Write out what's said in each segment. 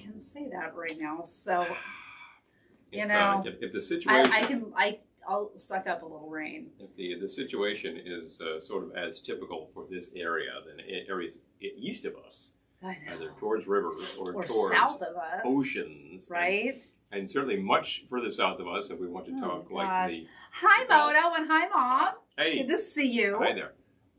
can say that right now. So, if the situation, I'll suck up a little rain. If the situation is sort of as typical for this area than areas east of us, either towards rivers or towards south of us, oceans, right? And certainly much further south of us, if we want to talk like the. Hi, Moto, and hi, Mom. Hey, good to see you. Hi there.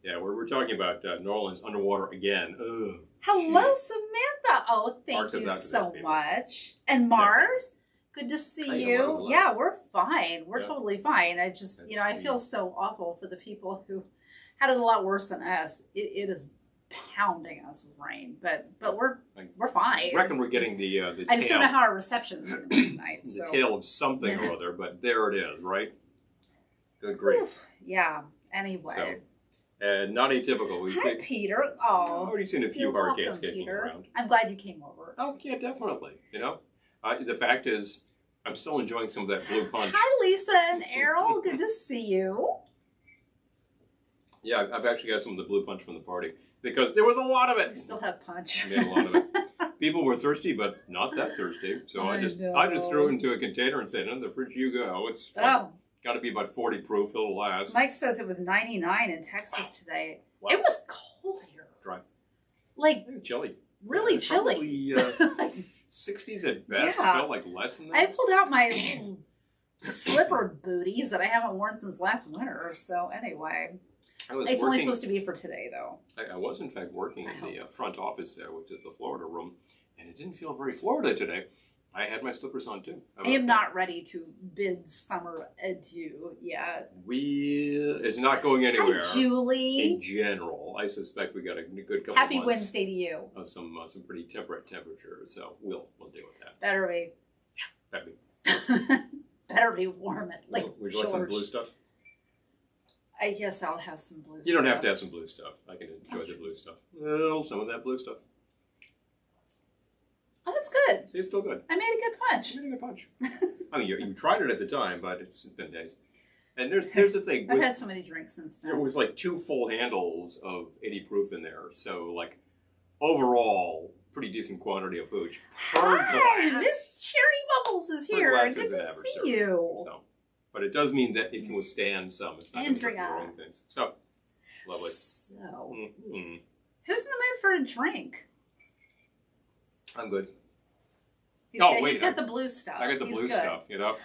Yeah, we're talking about New Orleans underwater again. Ugh, hello, geez. Samantha. Oh, thank you so much. And Mars. Good to see you. Hello. Yeah, we're fine. We're totally fine. I just, I feel so awful for the people who had it a lot worse than us. It is pounding us with rain, but we're fine. I reckon we're getting the I just don't know how our reception's going to be tonight. The tail of something or other, but there it is, right? Good grief. Yeah. Anyway. So, not atypical. Hi, Peter. Oh, I've already seen a few hurricanes kicking around. I'm glad you came over. Oh yeah, definitely. The fact is, I'm still enjoying some of that blue punch. Hi, Lisa and Errol. Good to see you. Yeah, I've actually got some of the blue punch from the party because there was a lot of it. We still have punch. We had a lot of it. People were thirsty, but not that thirsty. So I just threw it into a container and said, "In the fridge you go." It's got to be about 40 proof. It'll last. Mike says it was 99 in Texas today. Wow. It was cold here. Dry. Like chilly. Really chilly. Probably, 60s at best. Yeah. Felt like less than that. I pulled out my little slipper booties that I haven't worn since last winter. So anyway, it's only supposed to be for today, though. I was in fact working in the front office there, which is the Florida room, and it didn't feel very Florida today. I had my slippers on too. I am not ready to bid summer adieu yet. It's not going anywhere. Hi, Julie. In general, I suspect we got a good couple. Happy months Wednesday to you. Of some pretty temperate temperatures, so we'll deal with that. Better be. Yeah, better be. Better be warm at Would you like some blue stuff? I guess I'll have some blue stuff. You don't have to have some blue stuff. I can enjoy the blue stuff. Well, some of that blue stuff. Oh, that's good. See, it's still good. I made a good punch. You made a good punch. I mean, you tried it at the time, but it's been days. And there's the thing. I've had so many drinks since then. There was like 2 full handles of 80 proof in there. So, like, overall, pretty decent quantity of hooch. Hi, Miss Cherry Bubbles is here. Good to see you. So, but it does mean that it can withstand some. It's not Andrea. the wrong things. So, lovely. So, mm-hmm. Who's in the mood for a drink? I'm good. He's got the blue stuff. I got the blue stuff, Hi, Doug.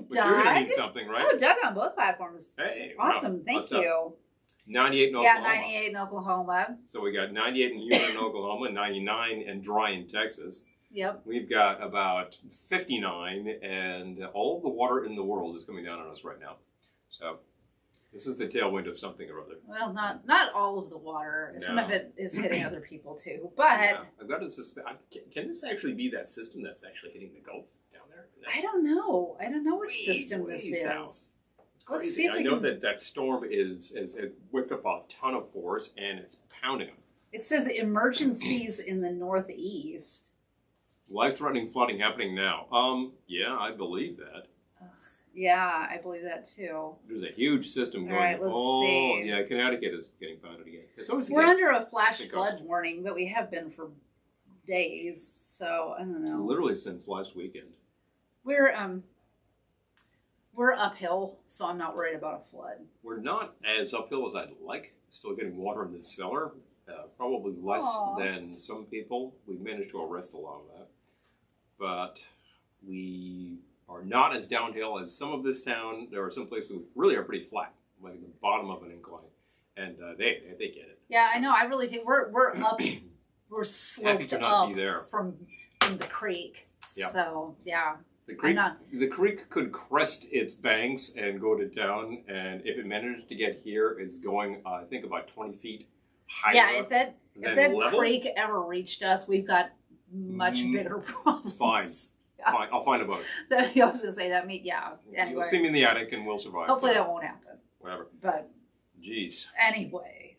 But you're going to need something, right? Oh, Doug on both platforms. Hey, awesome. Wow. Thank you. 98 in Oklahoma. Yeah, 98 in Oklahoma. So we got 98 in Houston, Oklahoma, 99 and dry in Texas. Yep. We've got about 59, and all of the water in the world is coming down on us right now. So this is the tailwind of something or other. Well, not all of the water. No. Some of it is hitting other people too. But I've got to suspect. Can this actually be that system that's actually hitting the Gulf down there? I don't know. I don't know which system this is. Let's see if we can. I know that storm has whipped up a ton of force and it's pounding them. It says emergencies in the northeast. Life-threatening flooding happening now. Yeah, I believe that. Yeah, I believe that too. There's a huge system going. All right, let's see. Yeah, Connecticut is getting pounded again. It's always We're under a flash flood warning, but we have been for days, so I don't know. Literally since last weekend. We're uphill, so I'm not worried about a flood. We're not as uphill as I'd like. Still getting water in the cellar. Probably less than some people. We've managed to arrest a lot of that. But we are not as downhill as some of this town. There are some places that really are pretty flat, like the bottom of an incline. And they get it. Yeah, so, I know. I really think we're up. We're sloped up from the creek. Yep. So, yeah. The creek could crest its banks and go to town, and if it manages to get here, it's going, I think, about 20 feet higher. Yeah, if that creek ever reached us, we've got much bigger problems. Fine. Yeah. Fine. I'll find a boat. I was going to say that. Yeah. Anyway, you'll see me in the attic, and we'll survive. Hopefully, that won't happen. Whatever. But, jeez. Anyway,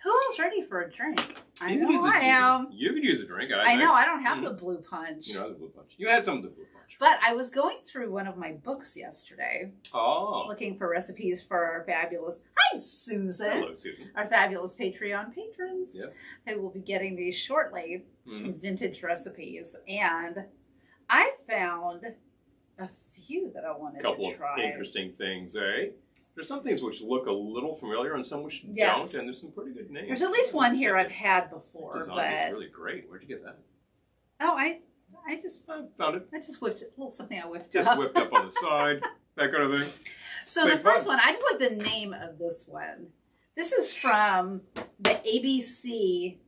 who else ready for a drink? I know I am. You could use a drink. I know. I don't have the blue punch. You know the blue punch. You had some of the blue punch. But I was going through one of my books yesterday. Oh. Looking for recipes for our fabulous... Hi, Susan. Hello, Susan. Our fabulous Patreon patrons. Yes. Who will be getting these shortly. Some vintage recipes. And I found a few that I wanted to try. Couple of interesting things, eh? There's some things which look a little familiar and some which Yes. don't, and there's some pretty good names. There's at least one here I've had before. The design but... is really great. Where'd you get that? Oh, I found it. I just whipped it. A little something I whipped Just up. whipped up on the side, that kind of thing. So the first one, I just like the name of this one. This is from the ABC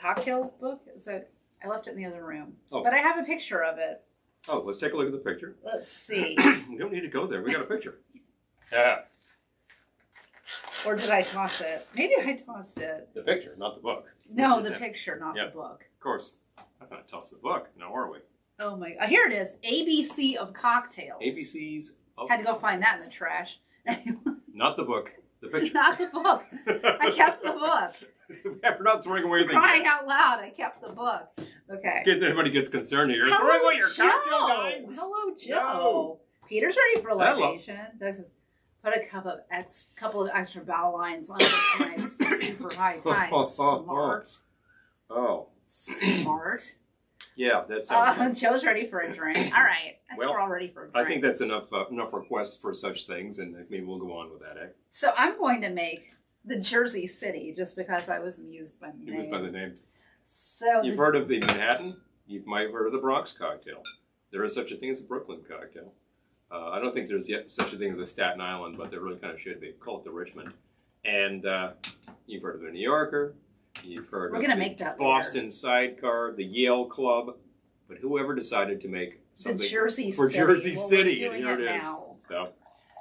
cocktail book. So I left it in the other room. Oh. But I have a picture of it. Oh, let's take a look at the picture. Let's see. We don't need to go there. We got a picture. Yeah. Or did I toss it? Maybe I tossed it. The picture, not the book. No, the picture, not the book. Of course. I'm going to toss the book. Now are we? Oh my... here it is. ABC of cocktails. ABC's of... Had to go find that in the trash. Not the book. The picture. Not the book. I kept the book. We're not throwing away anything. Crying out loud, I kept the book. Okay. In case anybody gets concerned here. Hello, Throwing away your Joe. cocktail guides. Hello, Joe. No. Peter's ready for Hello. libation. Doug says, put a couple of extra bow lines on tonight's super high tide. Smart. Oh. Smart. Yeah, that sounds Joe's ready for a drink. All right. I think we're all ready for a drink. I think that's enough requests for such things, and maybe we'll go on with that, eh? So I'm going to make the Jersey City just because I was amused by the name. Amused by the name. So You've heard of the Manhattan? You might have heard of the Bronx cocktail. There is such a thing as the Brooklyn cocktail. I don't think there's yet such a thing as a Staten Island, but there really kind of should be. Call it the Richmond. And you've heard of the New Yorker. You've heard of the Boston Sidecar, the Yale Club. But whoever decided to make something the Jersey for City. Jersey City, and here it is. now. So,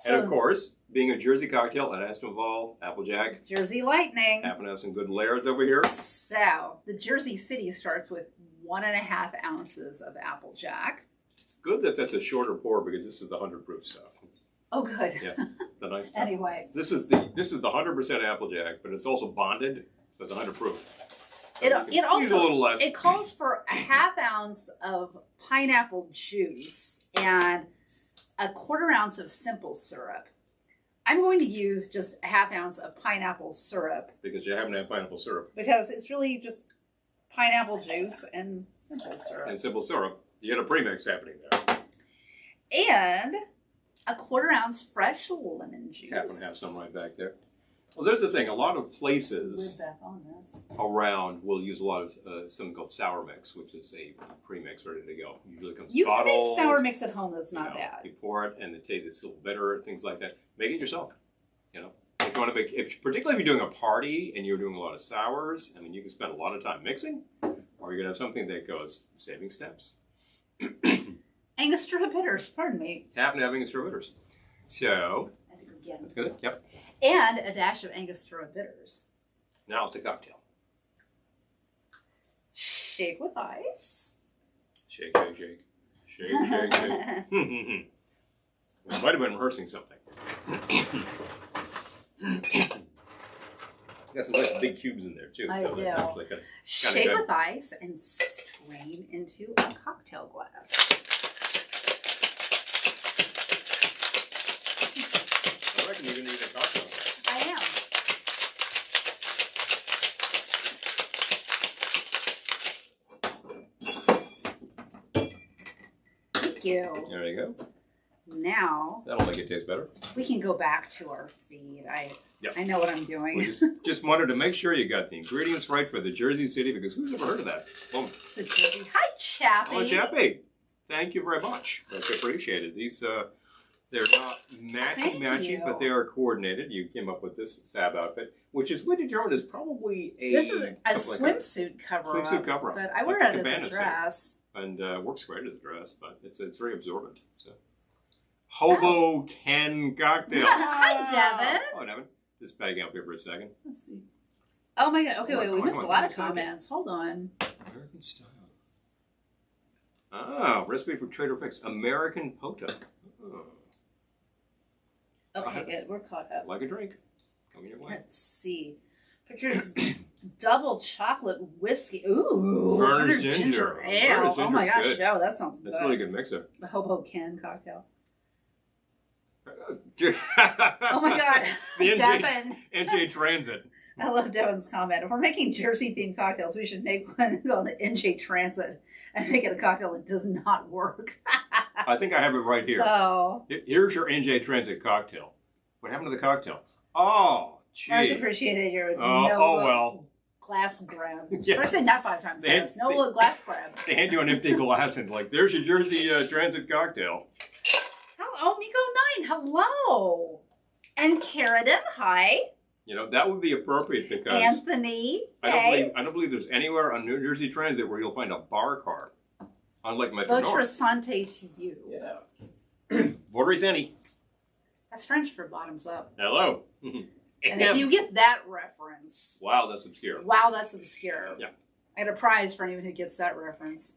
and of course, being a Jersey cocktail, it has to involve Applejack. Jersey Lightning. Happen to have some good layers over here. So, the Jersey City starts with 1.5 ounces of Applejack. It's good that that's a shorter pour because this is the 100 proof stuff. Oh, good. Yeah, the nice stuff. Anyway. This is the 100% Applejack, but it's also bonded, so it's 100 proof. So it also use a little less. It calls for 1/2 ounce of pineapple juice and 1/4 ounce of simple syrup. I'm going to use just 1/2 ounce of pineapple syrup. Because you happen to have pineapple syrup. Because it's really just pineapple juice and simple syrup. And simple syrup. You get a premix happening there. And 1/4 ounce fresh lemon juice. Happen to have some right back there. Well, there's the thing. A lot of places We're back on this. around will use a lot of something called sour mix, which is a premix ready to go. Usually comes You can bottled. make sour mix at home. That's not bad. You pour it, and the taste is a little bitter, things like that. Make it yourself. You know, if you want to make, particularly if you're doing a party and you're doing a lot of sours, I mean, you can spend a lot of time mixing, or you're gonna have something that goes saving steps. Angostura bitters. Pardon me. Happen to having Angostura bitters. So that's good. Yep. And a dash of Angostura bitters. Now it's a cocktail. Shake with ice. Shake, shake, shake. Shake, shake, shake. We might have been rehearsing something. Got some nice big cubes in there too. I so do. That's actually kinda Shake good. with ice and strain into a cocktail glass. I reckon you're going to need a cocktail glass. I am. Thank you. There you go. Now That'll make it taste better. we can go back to our feed. Yep. I know what I'm doing. We just wanted to make sure you got the ingredients right for the Jersey City, because who's ever heard of that? Boom. The Jersey. Hi, Chappie. Oh, Chappie. Thank you very much. That's appreciated. These, they're not matchy, but they are coordinated. You came up with this fab outfit, which is we determined is probably This is a swimsuit cover-up. Swimsuit cover-up. But I wear Like it a as a cabana dress. and works great as a dress, but it's very absorbent. So, Hobo Ken cocktail. Hi, Devin. Oh, Devin. Just bagging up here for a second. Let's see. Oh my God. Okay, Come wait. on, We come missed on, a lot give of me a second. comments. Hold on. American style. Ah, recipe for Trader Fix. American Poto. Oh. Okay, good. We're caught up. Like a drink. Coming your way. Let's see. Pictures double chocolate whiskey. Ooh. Furnished ginger ale. Oh my gosh, good. Joe, that sounds good. That's a really good mixer. The Hoboken cocktail. Oh my God. The Devin. NJ Transit. I love Devin's comment. If we're making Jersey-themed cocktails, we should make one called the NJ Transit and make it a cocktail that does not work. I think I have it right here. Oh. Here's your NJ Transit cocktail. What happened to the cocktail? Oh, gee. I just appreciated your well. glass grab. Yeah. First thing, not 5 times fast. No glass grab. They hand you an empty glass and like, there's your Jersey Transit cocktail. Oh, Miko9, hello. And Carradine, hi. You know, that would be appropriate because Anthony, hey. I don't believe there's anywhere on New Jersey Transit where you'll find a bar card. Unlike Metro North. Votre to you. Yeah. Votre. That's French for bottoms up. Hello. And if you get that reference. Wow, that's obscure. Wow, that's obscure. Yeah. I had a prize for anyone who gets that reference.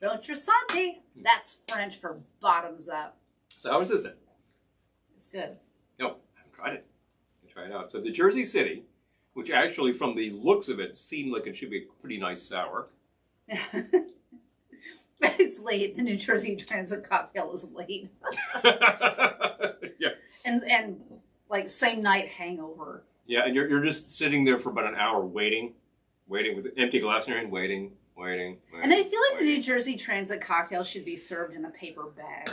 Votre Santé. That's French for bottoms up. So how is this then? It's good. No, I haven't tried it. Try it out. So the Jersey City, which actually from the looks of it seemed like it should be a pretty nice sour. It's late. The New Jersey Transit cocktail is late. Yeah. And like same night hangover. Yeah, and you're just sitting there for about an hour waiting with an empty glass in your hand, waiting. And I feel like the New Jersey Transit cocktail should be served in a paper bag.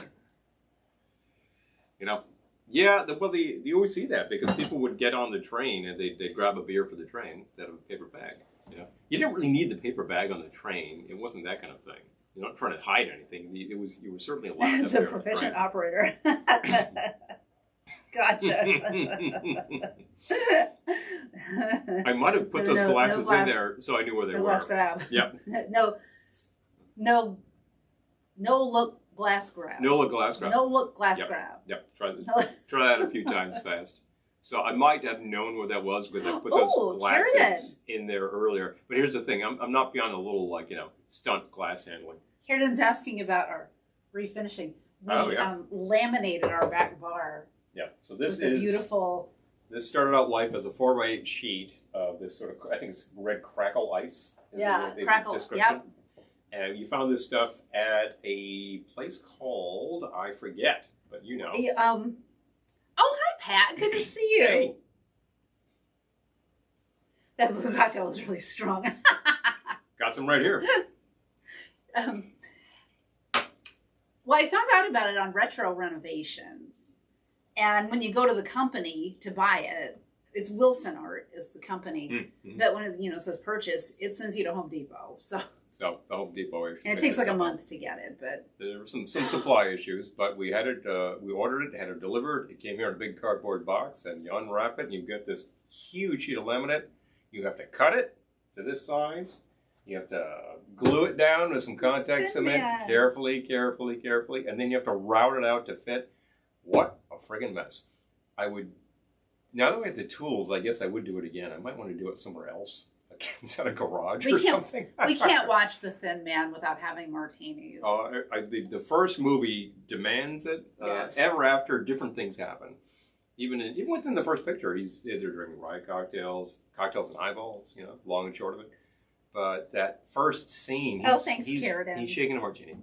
You know? Yeah, you always see that because people would get on the train and they'd grab a beer for the train instead of a paper bag. You know, you didn't really need the paper bag on the train. It wasn't that kind of thing. You're not trying to hide anything. You were certainly allowed to. It's a proficient operator. Gotcha. I might have put those glasses in there so I knew where they were. No glass grab. Yep. No look. Glass grab. No look glass grab. No look glass grab. Yep. Try that a few times fast. So I might have known where that was because I put those glasses in there earlier. But here's the thing: I'm not beyond a little stunt glass handling. Carradine's asking about our refinishing. We laminated our back bar. Yeah. So this is beautiful. This started out life as a 4x8 sheet of this sort of, I think it's red crackle ice. Crackle. Yep. And you found this stuff at a place called, I forget, but you know. Oh, hi, Pat. Good to see you. Hey. That blue cocktail was really strong. Got some right here. Well, I found out about it on Retro Renovation. And when you go to the company to buy it, it's Wilson Art is the company. Mm-hmm. But when it says purchase, it sends you to Home Depot. So the Home Depot issue. And it takes like a month to get it, but there were some supply issues, but we had it. We ordered it, had it delivered. It came here in a big cardboard box, and you unwrap it, and you get this huge sheet of laminate. You have to cut it to this size. You have to glue it down with some contact cement, carefully, and then you have to route it out to fit. What a friggin' mess! Now that we have the tools, I guess I would do it again. I might want to do it somewhere else. Is that a garage or something? We can't watch The Thin Man without having martinis. The first movie demands it. Yes. Ever after, different things happen. Even within the first picture, he's either drinking rye cocktails and eyeballs, long and short of it. But that first scene, he's shaking a martini. And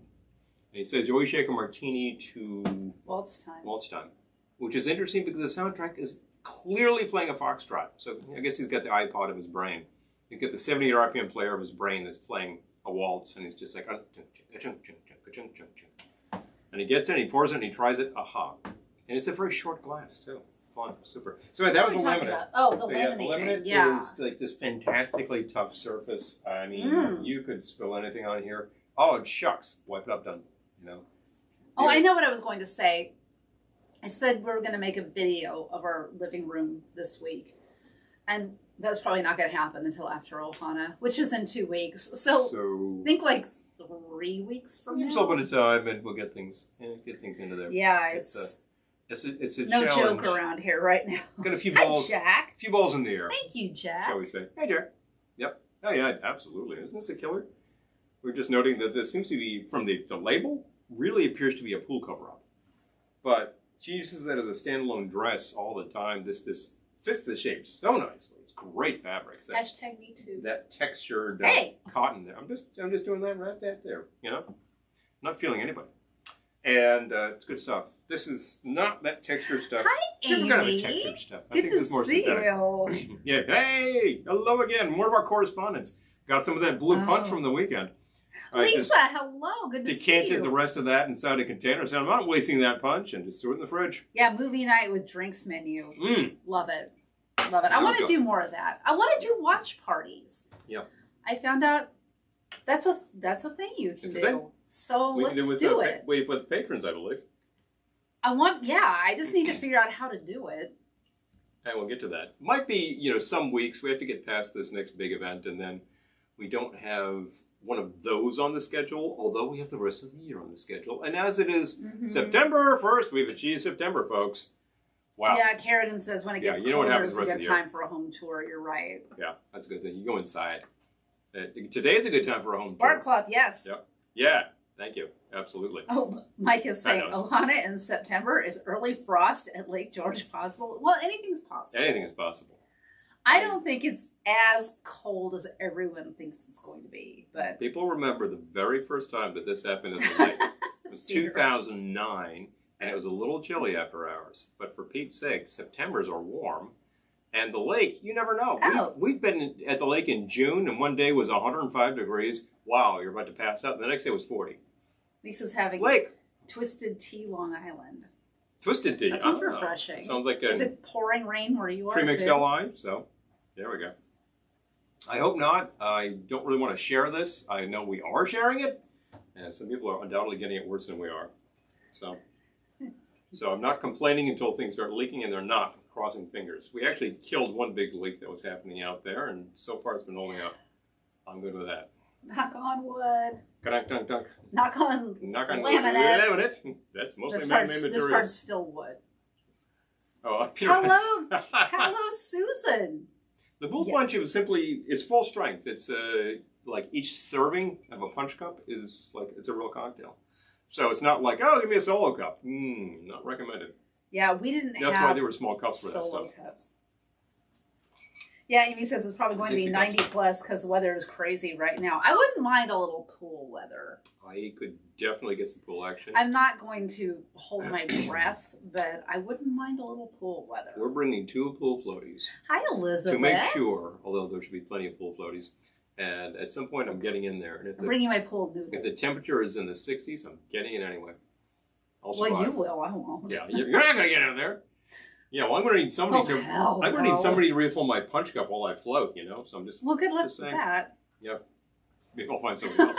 he says, you always shake a martini to Waltz time. Which is interesting because the soundtrack is clearly playing a foxtrot. So I guess he's got the iPod of his brain. You get the 78 RPM player of his brain that's playing a waltz, and he's just like, and he gets it, and he pours it, and he tries it, aha. And it's a very short glass, too. Fun, super. So that was the laminate. Oh, the laminate. The laminate is like this fantastically tough surface. I mean, you could spill anything on here. Oh, shucks. Wipe it up, done. Oh, I know what I was going to say. I said we were going to make a video of our living room this week. And that's probably not going to happen until after Ohana, which is in 2 weeks. So think like 3 weeks from now. Just a little bit of time, and we'll get things into there. Yeah, it's a no challenge. Joke around here right now. Got a few balls. Hi, Jack. A few balls in the air. Thank you, Jack. Shall we say? Hey, Jack. Yep. Oh yeah, absolutely. Isn't this a killer? We're just noting that this seems to be from the label. Really appears to be a pool cover-up, but she uses that as a standalone dress all the time. This fits the shape so nicely. It's great fabrics. Hashtag me too. That textured cotton there. I'm just doing that right there. You know, not feeling anybody. And it's good stuff. This is not that textured stuff. Hi, Amy. Different kind of textured stuff. Good to see you. Yeah. Hey, hello again. One of our correspondents got some of that blue punch from the weekend. Lisa, hello. Good to see you. Decanted the rest of that inside a container. So I'm not wasting that punch and just threw it in the fridge. Yeah, movie night with drinks menu. Love it. Love it. I want to do more of that. I want to do watch parties. Yeah. I found out that's a thing you can do. Thing. So let's do it. With patrons, I believe. I just need to figure out how to do it. And we'll get to that. Might be, some weeks we have to get past this next big event, and then we don't have one of those on the schedule, although we have the rest of the year on the schedule. And as it is September 1st, we've achieved September, folks. Wow. Yeah, Carradine says when it gets colder, it's a good time for a home tour. You're right. Yeah, that's a good thing. You go inside. Today's a good time for a home tour. Bark cloth, yes. Yep. Yeah, thank you. Absolutely. Oh, Mike is saying, Ohana in September, is early frost at Lake George possible? Well, anything's possible. Anything is possible. I don't think it's as cold as everyone thinks it's going to be, but people remember the very first time that this happened at the lake. It was 2009, and it was a little chilly after hours. But for Pete's sake, Septembers are warm, and the lake, you never know. We've been at the lake in June, and one day was 105 degrees. Wow, you're about to pass out. And the next day was 40. Lisa's having twisted tea, Long Island. Twisted tea. That sounds refreshing. Sounds like is it pouring rain where you are? Premix LI, so there we go. I hope not. I don't really want to share this. I know we are sharing it, and some people are undoubtedly getting it worse than we are. So I'm not complaining until things start leaking, and they're not. Crossing fingers. We actually killed one big leak that was happening out there, and so far it's been holding up. I'm good with that. Knock on wood. Dunk. Knock on laminate. That's mostly man-made materials. This part's still wood. Oh, hello, Susan. The bull punch is simply, it's full strength. It's like each serving of a punch cup is like, it's a real cocktail. So it's not like, oh, give me a solo cup. Not recommended. Yeah, we didn't have That's why there were small cups for that solo stuff. Cups. Yeah, Amy says it's probably going to be 90 plus because the weather is crazy right now. I wouldn't mind a little pool weather. I could definitely get some pool action. I'm not going to hold my breath, but I wouldn't mind a little pool weather. We're bringing 2 pool floaties. Hi, Elizabeth. To make sure, although there should be plenty of pool floaties. And at some point, I'm getting in there. And I'm bringing my pool noodle. If the temperature is in the 60s, I'm getting in anyway. Well, you will. I won't. Yeah, you're not going to get in there. Yeah, well, I'm going to need somebody need somebody to refill my punch cup while I float, So I'm just good luck with that. Yep. Maybe I'll find somebody else.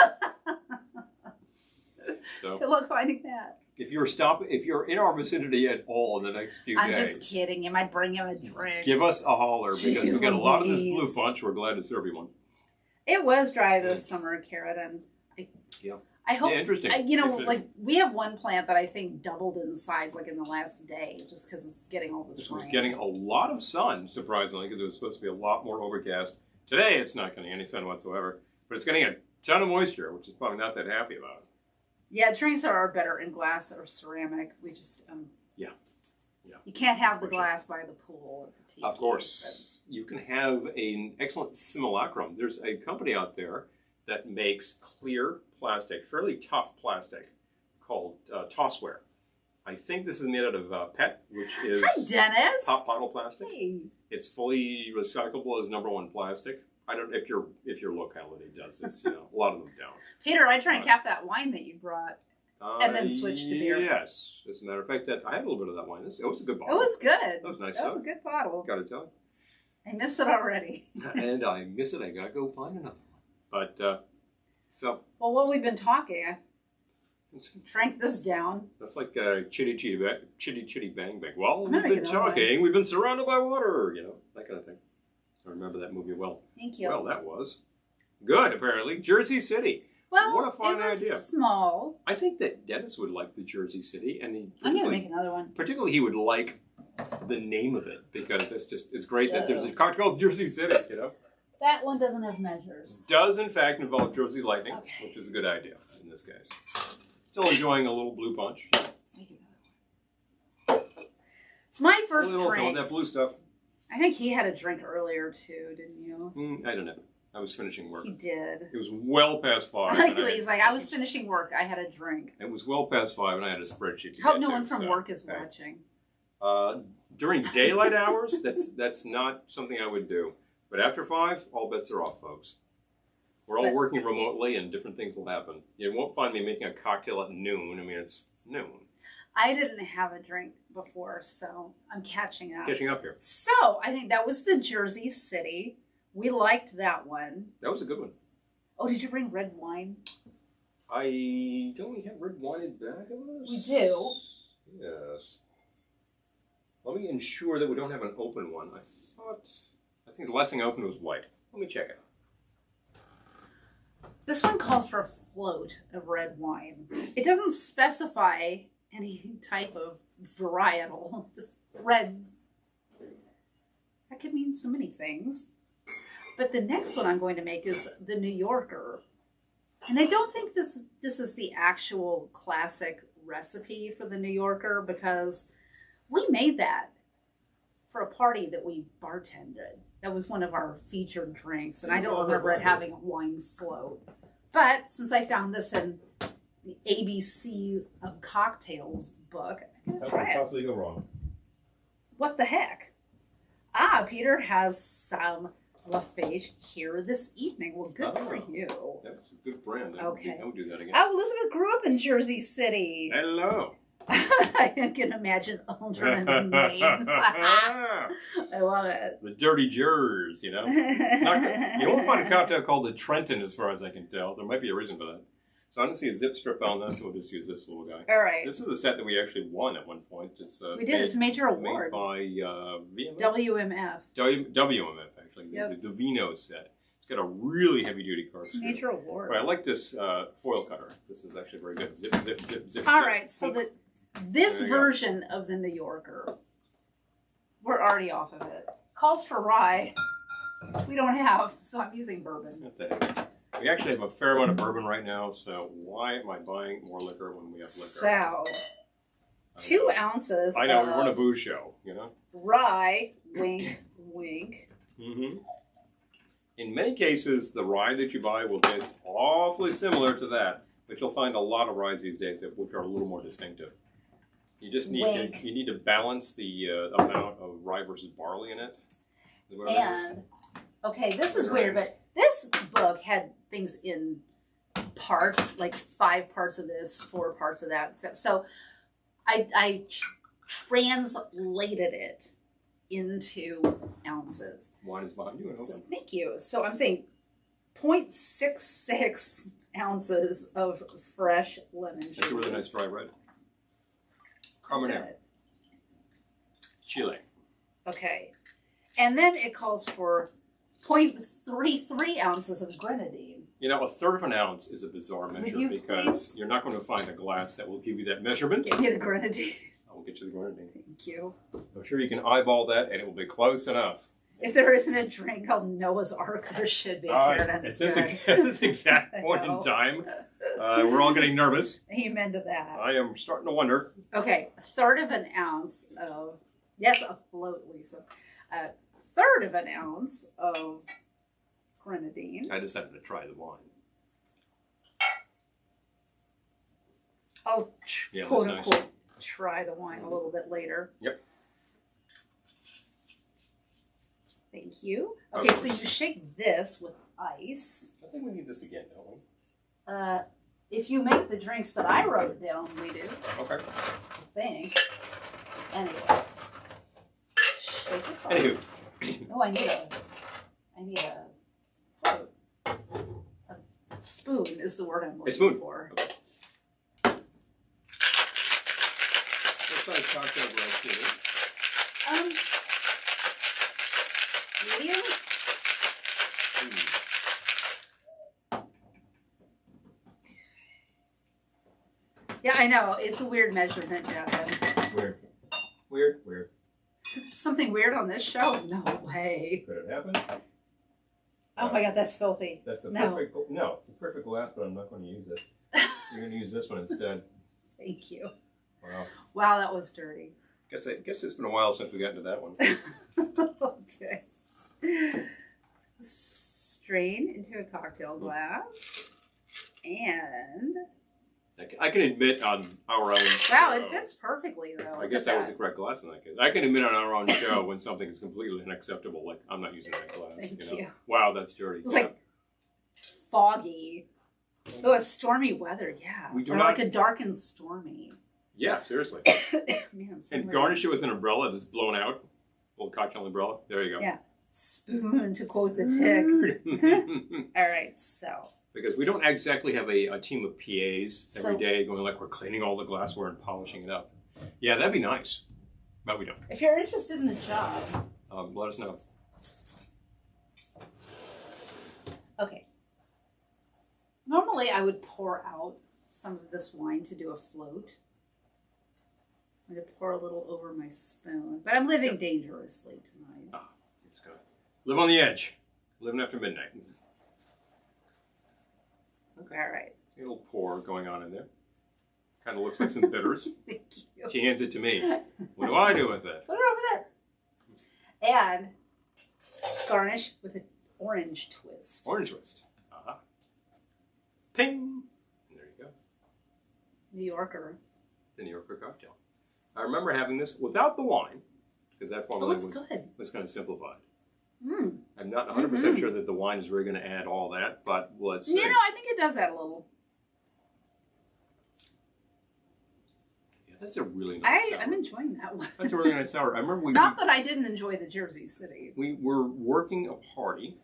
So good luck finding that. If you're in our vicinity at all in the next few days, I'm just kidding. You might bring him a drink. Give us a holler because we got a lot of this blue punch. We're glad to serve you one. It was dry this summer, Carradine. I hope, interesting. Like we have one plant that I think doubled in size like in the last day just because it's getting all this rain. It's getting a lot of sun, surprisingly, because it was supposed to be a lot more overcast. Today, it's not getting any sun whatsoever, but it's getting a ton of moisture, which is probably not that happy about. Yeah, drinks are better in glass or ceramic. We just, yeah. You can't have the glass by the pool at the tiki. Of course. You can have an excellent simulacrum. There's a company out there that makes clear plastic, fairly tough plastic, called Tossware. I think this is made out of PET, which is Dennis. top bottle plastic. Hey. It's fully recyclable as #1 plastic. I don't know if your locality does this. A lot of them don't. Peter, I drank half that wine that you brought, and then switched to beer. Yes, as a matter of fact, I had a little bit of that wine. It was a good bottle. It was good. That was nice. That was a good bottle. Got to tell you. I miss it already. And I miss it. I gotta go find another one. But well, while we've been talking, I drank this down. That's like chitty bang bang. Well, we've been talking. We've been surrounded by water. That kind of thing. I remember that movie well. Thank you. Well, that was good. Apparently, Jersey City. Well, what a fun idea. Small. I think that Dennis would like the Jersey City, and I'm going to make another one. Particularly, he would like the name of it because it's great that there's a cocktail called Jersey City. That one doesn't have measures. Does in fact involve Jersey lightning, which is a good idea in this case. Still enjoying a little blue punch. Let's make another one. It's my first drink. Also, that blue stuff. I think he had a drink earlier too, didn't you? I don't know. I was finishing work. He did. It was well past 5. I like the way he's like, I was finishing work. I had a drink. It was well past 5, and I had a spreadsheet. To Hope get no to, one from so, work is okay. watching. During daylight hours, that's not something I would do. But after 5, all bets are off, folks. We're all working remotely, and different things will happen. You won't find me making a cocktail at noon. I mean, it's noon. I didn't have a drink before, so I'm catching up. Catching up here. So I think that was the Jersey City. We liked that one. That was a good one. Oh, did you bring red wine? Don't we have red wine in back of us? We do. Yes. Let me ensure that we don't have an open one. I think the last thing I opened was white. Let me check it. This one calls for a float of red wine. It doesn't specify any type of varietal, just red. That could mean so many things. But the next one I'm going to make is the New Yorker. And I don't think this is the actual classic recipe for the New Yorker, because we made that for a party that we bartended. That was one of our featured drinks, and I don't remember it having a wine float. But since I found this in the ABC of Cocktails book, I'm going to try it. How could possibly go wrong? What the heck? Peter has some LaFage here this evening. Well, good for you. That's a good brand. Okay. I would do that again. Oh, Elizabeth grew up in Jersey City. Hello. I can imagine alternate names. I love it. The dirty jurors, you know. You won't find a cocktail called the Trenton, as far as I can tell. There might be a reason for that. So I don't see a zip strip on this, so we'll just use this little guy. All right. This is a set that we actually won at one point. We did. It's a major award. Made by VMF? WMF. WMF, actually. Yep. The Vino set. It's got a really heavy-duty card. It's a major award. Right, I like this foil cutter. This is actually very good. Zip, zip, zip, zip. All zip. right, so this version of the New Yorker, we're already off of it. Calls for rye, which we don't have, so I'm using bourbon. We actually have a fair amount of bourbon right now, so why am I buying more liquor when we have liquor? So, 2 ounces I know, of we run a booze show, you know? rye, wink, wink. Mm-hmm. In many cases, the rye that you buy will taste awfully similar to that, but you'll find a lot of ryes these days which are a little more distinctive. You just need to balance the amount of rye versus barley in it. And okay, this is weird, but this book had things in parts, like 5 parts of this, 4 parts of that stuff. So I translated it into ounces. Wine is behind you. So, thank you. So I'm saying 0.66 ounces of fresh lemon juice. That's a really nice dry red. Carbonara. Chile. Okay. And then it calls for 0.33 ounces of grenadine. You know, 1/3 of an ounce is a bizarre measure because you're not going to find a glass that will give you that measurement. Give me the grenadine. I will get you the grenadine. Thank you. I'm sure you can eyeball that and it will be close enough. If there isn't a drink called Noah's Ark, there should be. At this exact point in time, we're all getting nervous. Amen to that. I am starting to wonder. Okay, 1/3 of an ounce of, yes, a float, Lisa. 1/3 of an ounce of grenadine. I decided to try the wine. I'll quote unquote try the wine a little bit later. Yep. Thank you. Okay, so you shake this with ice. I think we need this again, don't we? If you make the drinks that I wrote down, we do. Okay. I think. Anyway. Shake with ice. Anywho. Oh, I need a float. A spoon is the word I'm looking for. Okay. What size cocktail glass do you? Medium? Yeah, I know. It's a weird measurement, Devin. Weird. Something weird on this show? No way. Could it happen? Oh my God, that's filthy. That's the perfect. No, it's a perfect glass, but I'm not going to use it. You're going to use this one instead. Thank you. Wow. Wow, that was dirty. Guess it's been a while since we got into that one. Okay. Strain into a cocktail glass. And... I can admit on our own wow, show, it fits perfectly, though. I guess that was the correct glass in that case. I can admit on our own show when something is completely unacceptable, like, I'm not using that glass. Thank you. you. Wow, that's dirty. It was like foggy. Oh, a stormy weather, yeah. We do or not... like a dark and stormy. Yeah, seriously. Man, and garnish it with an umbrella that's blown out. Little cocktail umbrella. There you go. Yeah. Spoon, to quote the tick. All right, so. Because we don't exactly have a team of PAs every day going like we're cleaning all the glassware and polishing it up. Yeah, that'd be nice. But we don't. If you're interested in the job. Let us know. Okay. Normally I would pour out some of this wine to do a float. I'm going to pour a little over my spoon. But I'm living dangerously tonight. Ah, just gonna live on the edge. Living after midnight. Okay. All right. A little pour going on in there. Kind of looks like some bitters. Thank you. She hands it to me. What do I do with it? Put it over there. And garnish with an orange twist. Orange twist. Uh-huh. Ping! There you go. New Yorker. The New Yorker cocktail. I remember having this without the wine, because that formula was kind of simplified. Mm. I'm not 100% sure that the wine is really going to add all that, but let's see. You know, I think it does add a little. Yeah, that's a really nice sour. I'm enjoying that one. That's a really nice sour. I remember Not that I didn't enjoy the Jersey City. We were working a party.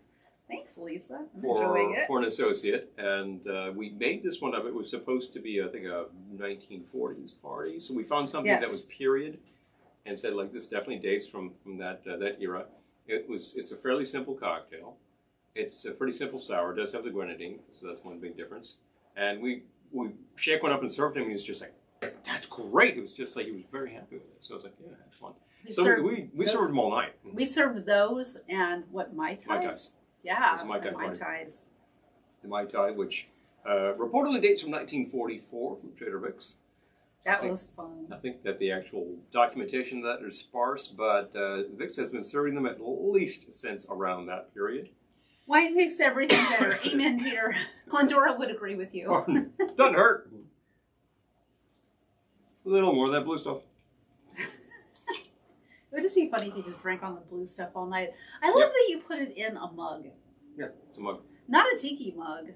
Thanks, Lisa. I'm enjoying it. For an associate, and we made this one up. It was supposed to be, I think, a 1940s party. So we found something that was period, and said, like, this definitely dates from that that era. It's a fairly simple cocktail. It's a pretty simple sour. It does have the grenadine, so that's one big difference. And we shake one up and served him, and he was just like, "That's great!" It was just like he was very happy with it. So I was like, "Yeah, excellent." We served them all night. We served those and what, Mai Tai? Mai Tais. Yeah, Mai Tai Mai Tais. The Mai Tai, which reportedly dates from 1944 from Trader Vic's. That was fun. I think that the actual documentation of that is sparse, but Vic's has been serving them at least since around that period. Wine makes everything better. Amen, Peter. Glendora would agree with you. Doesn't hurt. A little more of that blue stuff. It would just be funny if you just drank on the blue stuff all night. I love that you put it in a mug. Yeah, it's a mug. Not a tiki mug.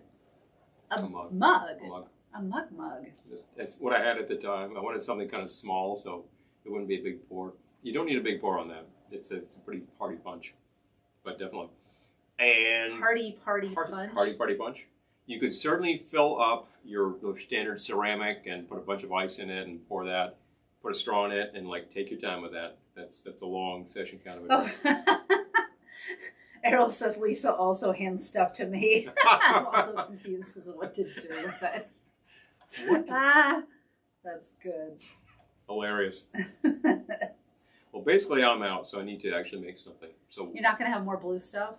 A mug. A mug. A mug. That's what I had at the time. I wanted something kind of small so it wouldn't be a big pour. You don't need a big pour on that. It's a pretty hearty punch, but definitely. And Hearty punch. Hearty punch. You could certainly fill up your standard ceramic and put a bunch of ice in it and pour that. Put a straw in it and like take your time with that. That's a long session kind of a drink. Oh. Errol says Lisa also hands stuff to me. I'm also confused because of what to do with it. That's good. Hilarious. Well, basically, I'm out, so I need to actually make something. So you're not going to have more blue stuff?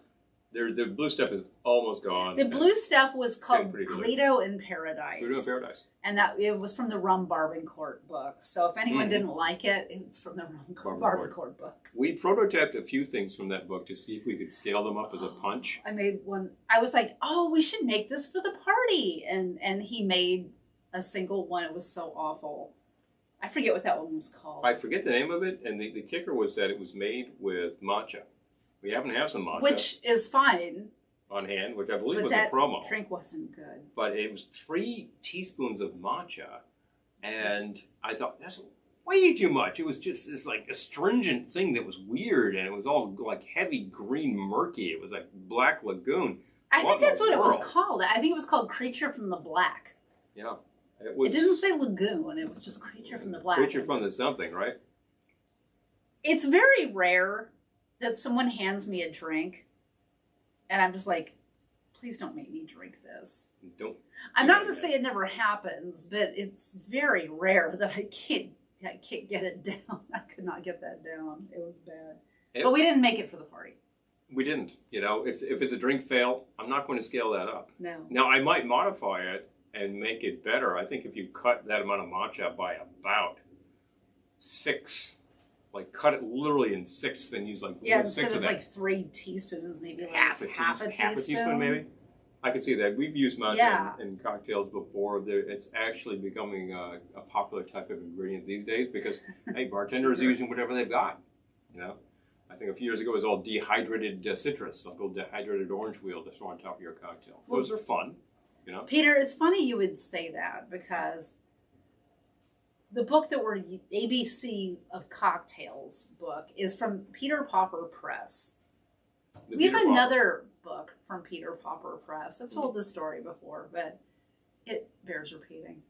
The blue stuff is almost gone. The blue stuff was called Greedo in Paradise. Greedo in Paradise. And it was from the Rum Barbancourt book. So if anyone didn't like it, it's from the Rum Barbancourt book. We prototyped a few things from that book to see if we could scale them up as a punch. I made one. I was like, oh, we should make this for the party. And he made a single one. It was so awful. I forget what that one was called. I forget the name of it. And the kicker was that it was made with matcha. We happen to have some matcha. Which is fine. On hand, which I believe was a promo. That drink wasn't good. But it was 3 teaspoons of matcha. And I thought, that's way too much. It was just this like astringent thing that was weird. And it was all like heavy green murky. It was like Black Lagoon. I think that's what it was called. I think it was called Creature from the Black. Yeah. It didn't say lagoon. It was just Creature from the Black. Creature from the something, right? It's very rare that someone hands me a drink and I'm just like, please don't make me drink this. I'm not going to say it never happens, but it's very rare that I can't get it down. I could not get that down. It was bad. But we didn't make it for the party. We didn't. You know, if it's a drink fail, I'm not going to scale that up. No. Now, I might modify it and make it better. I think if you cut that amount of matcha by about 6 like cut it literally in sixths and use like instead of of that. like 3 teaspoons, maybe like half a teaspoon maybe. I can see that. We've used matcha in cocktails before. It's actually becoming a popular type of ingredient these days because hey, bartenders are using whatever they've got. You know, I think a few years ago it was all dehydrated citrus, like a little dehydrated orange wheel to throw on top of your cocktail. Those are fun. You know, Peter, it's funny you would say that because the book that we're ABC of Cocktails book is from Peter Popper Press. We have another book from Peter Popper Press. I've told this story before, but it bears repeating.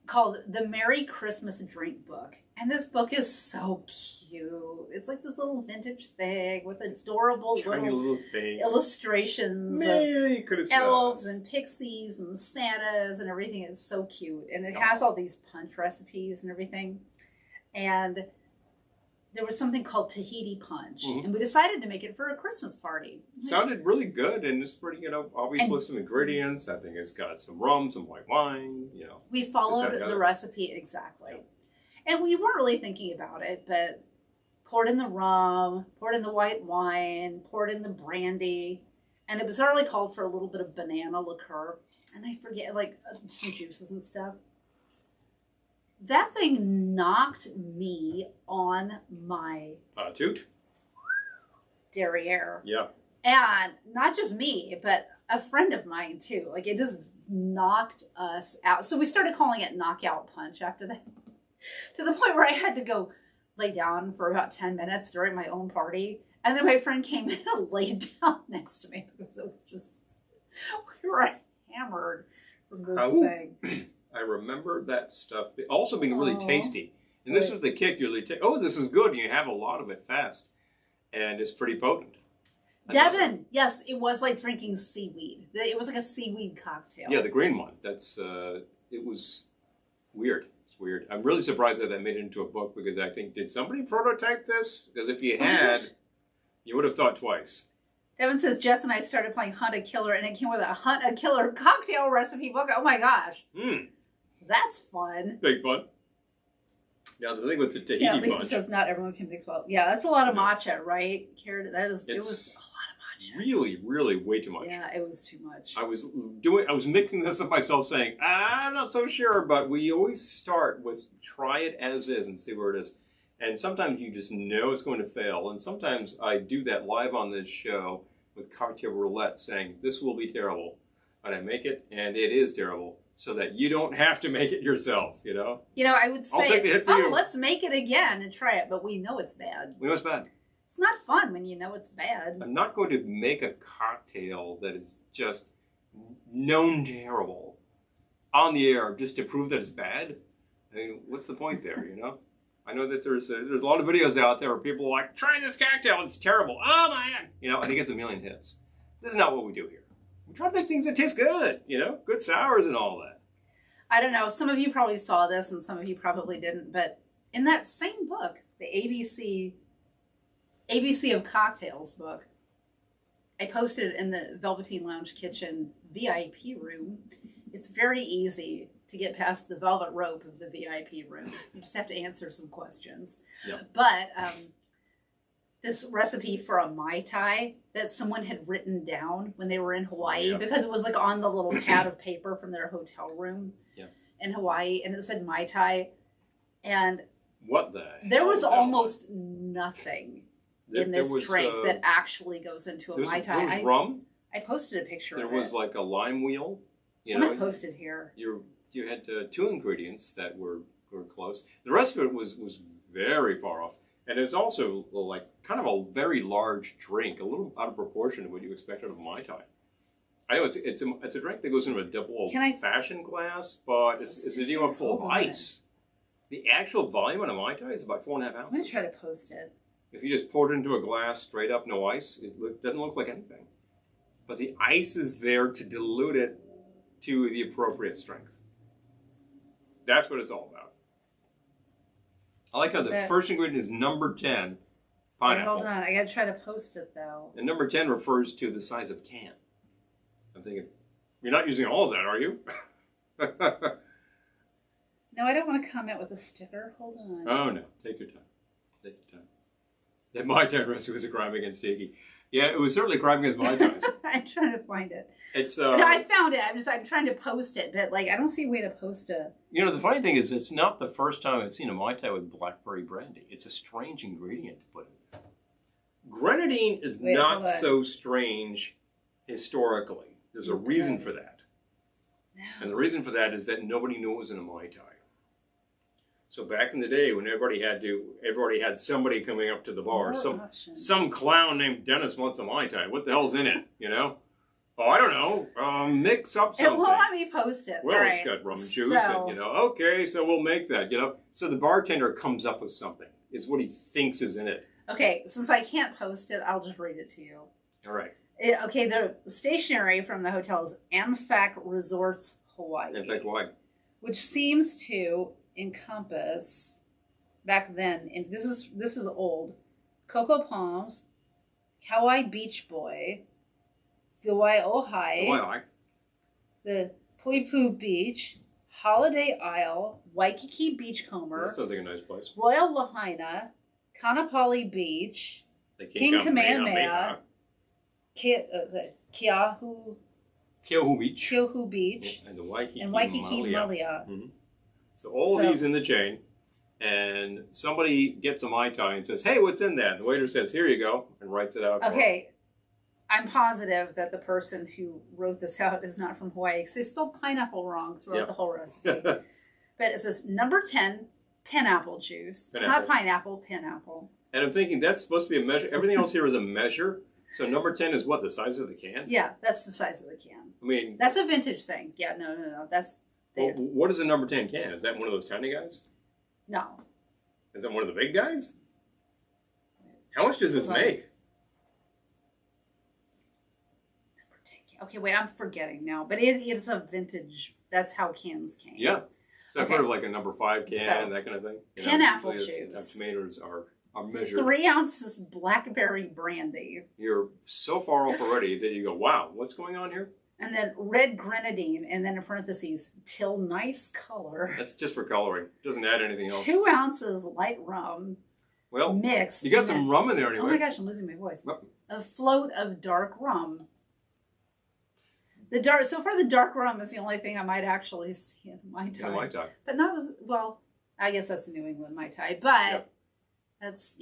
Called The Merry Christmas Drink Book. And this book is so cute. It's like this little vintage thing with adorable little illustrations of elves and pixies and Santas and everything. It's so cute. And it has all these punch recipes and everything. And there was something called Tahiti Punch. And we decided to make it for a Christmas party. Sounded really good, and it's pretty, obvious list of ingredients. I think it's got some rum, some white wine, We followed the recipe exactly. Yeah. And we weren't really thinking about it, but poured in the rum, poured in the white wine, poured in the brandy, and it was already called for a little bit of banana liqueur. And I forget, like, some juices and stuff. That thing knocked me on my toot derriere. Yeah. And not just me, but a friend of mine too. Like it just knocked us out. So we started calling it knockout punch after that. To the point where I had to go lay down for about 10 minutes during my own party. And then my friend came in and laid down next to me because it was just, we were hammered from this thing. I remember that stuff also being really tasty. And this was the kick. You really this is good. And you have a lot of it fast. And it's pretty potent. Devin, yes, it was like drinking seaweed. It was like a seaweed cocktail. Yeah, the green one. That's, it was weird. It's weird. I'm really surprised that made it into a book because I think, did somebody prototype this? Because if you had, you would have thought twice. Devin says, Jess and I started playing Hunt a Killer, and it came with a Hunt a Killer cocktail recipe book. Oh my gosh. That's fun. Big fun. Now the thing with the Tahiti punch. Lisa says not everyone can mix well. Yeah, that's a lot of matcha, right? It was a lot of matcha. Really, really way too much. Yeah, it was too much. I was mixing this up myself saying, I'm not so sure, but we always start with try it as is and see where it is. And sometimes you just know it's going to fail. And sometimes I do that live on this show with cocktail roulette saying, this will be terrible. And I make it, and it is terrible. So that you don't have to make it yourself, I would say, I'll take the hit for you. Let's make it again and try it. But we know it's bad. We know it's bad. It's not fun when you know it's bad. I'm not going to make a cocktail that is just known terrible on the air just to prove that it's bad. I mean, what's the point there, I know that there's a lot of videos out there where people are like, try this cocktail, it's terrible. Oh, man. And it gets a million hits. This is not what we do here. We try to make things that taste good, good sours and all that. I don't know. Some of you probably saw this and some of you probably didn't. But in that same book, the ABC of Cocktails book, I posted it in the Velveteen Lounge Kitchen VIP room. It's very easy to get past the velvet rope of the VIP room. You just have to answer some questions. Yep. But this recipe for a Mai Tai that someone had written down when they were in Hawaii because it was like on the little pad of paper from their hotel room in Hawaii, and it said Mai Tai. And what the there was almost nothing in this drink that actually goes into a Mai Tai. There was rum. I posted a picture of it. There was like a lime wheel. I'm going to post it here. You had 2 ingredients that were close. The rest of it was very far off. And it's also like kind of a very large drink, a little out of proportion to what you expect out of Mai Tai. I know it's a drink that goes into a double fashion glass, but it's a deal full of ice. The actual volume on a Mai Tai is about 4.5 ounces. I'm going to try to post it. If you just poured it into a glass straight up, no ice, it doesn't look like anything. But the ice is there to dilute it to the appropriate strength. That's what it's all about. I like how the first ingredient is number 10, pineapple. Hold on, I gotta try to post it though. And number 10 refers to the size of can. I'm thinking, you're not using all of that, are you? No, I don't want to comment with a sticker. Hold on. Oh, no. Take your time. Take your time. That Mai Tai recipe was a crime against Tiki. Yeah, it was certainly a crime against Mai Tais. I'm trying to find it. It's No, I found it. I'm trying to post it, but like I don't see a way to post it. You know, the funny thing is, it's not the first time I've seen a Mai Tai with blackberry brandy. It's a strange ingredient to put in there. Grenadine is not so strange historically. There's a reason for that. No. And the reason for that is that nobody knew it was in a Mai Tai. So back in the day when everybody had somebody coming up to the bar, some clown named Dennis wants a Mai Tai. What the hell's in it, you know? Oh, I don't know. Mix up something. It won't let me post it. Well, right. It's got rum and juice, and you know, okay, so we'll make that, you know. So the bartender comes up with something. It's what he thinks is in it. Okay, since I can't post it, I'll just read it to you. All right. Okay, the stationery from the hotel is Amfac Resorts Hawaii. Amfac Hawaii. Which seems to encompass back then, and this is old, Cocoa Palms, Kauai Beach Boy, the Wai'ohai, the Puipu Beach, Holiday Isle, Waikiki Beachcomber. That sounds like a nice place. Royal Lahaina, Kanapali Beach, King Kamehameha, Keohu Beach, and the Waikiki Malia. Mm-hmm. So all these in the chain, and somebody gets a Mai Tai and says, "Hey, what's in that?" And the waiter says, "Here you go," and writes it out. Okay, I'm positive that the person who wrote this out is not from Hawaii because they spelled pineapple wrong throughout the whole recipe. But it says number 10, pineapple juice, not pineapple, pineapple. And I'm thinking that's supposed to be a measure. Everything else here is a measure. So number 10 is what, the size of the can? Yeah, that's the size of the can. I mean, that's a vintage thing. Yeah, no. That's. Well, what is a number 10 can? Is that one of those tiny guys? No. Is that one of the big guys? How much does this make? Okay, wait, I'm forgetting now. But it's a vintage. That's how cans came. Yeah. So kind of like a number 5 can, that kind of thing. You pineapple juice. Tomatoes are measured. 3 ounces blackberry brandy. You're so far off already that you go, wow, what's going on here? And then red grenadine, and then in parentheses, till nice color. That's just for coloring. It doesn't add anything else. 2 ounces light rum. Well, mixed. You got some rum in there anyway. Oh my gosh, I'm losing my voice. A float of dark rum. So far, the dark rum is the only thing I might actually see in Mai Tai. Mai Tai. But not as well. I guess that's a New England Mai Tai, but that's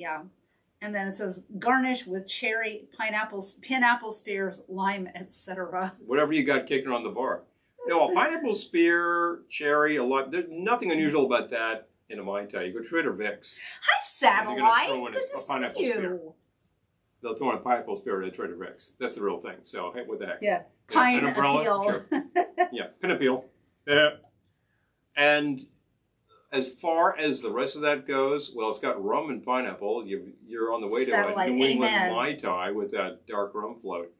And then it says garnish with cherry, pineapple spears, lime, etc. Whatever you got kicking on the bar. You know, a pineapple spear, cherry, a lot. There's nothing unusual about that in a Mai Tai. You go to Trader Vic's. Hi, Satellite. Good to see you. Spear. They'll throw in a pineapple spear at Trader Vic's. That's the real thing. So, hey, what the heck? Yeah. Pine an umbrella, appeal. Sure. Yeah, pin appeal. And as far as the rest of that goes, well, it's got rum and pineapple. You're on the way to a New England Mai Tai with that dark rum float.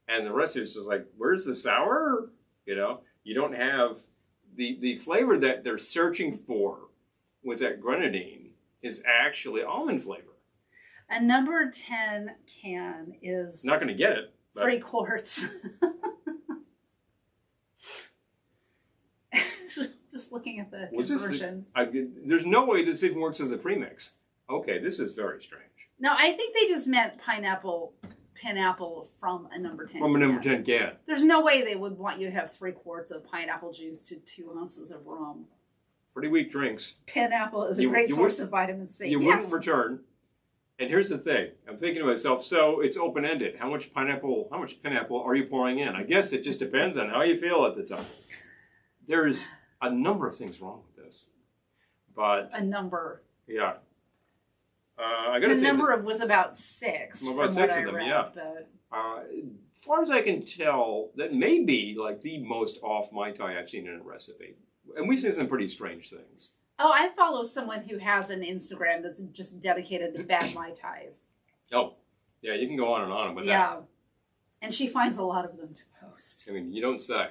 And the rest is just like, where's the sour? You know, you don't have the flavor that they're searching for with that grenadine is actually almond flavor. A number 10 can is... Not going to get it. 3 quarts. Just looking at the conversion. There's no way this even works as a premix. Okay, this is very strange. No, I think they just meant pineapple from a number 10 From a number 10 can. There's no way they would want you to have 3 quarts of pineapple juice to 2 ounces of rum. Pretty weak drinks. Pineapple is a great source of vitamin C. You wouldn't return. And here's the thing. I'm thinking to myself, so it's open-ended. How much pineapple are you pouring in? I guess it just depends on how you feel at the time. There's a number of things wrong with this. But a number. Yeah. I gotta say the number was about 6. About 6 of them, read, yeah. But... as far as I can tell, that may be like the most off Mai Tai I've seen in a recipe. And we've seen some pretty strange things. Oh, I follow someone who has an Instagram that's just dedicated to bad Mai Tais. Oh, yeah, you can go on and on with that. Yeah, and she finds a lot of them to post. I mean, you don't say.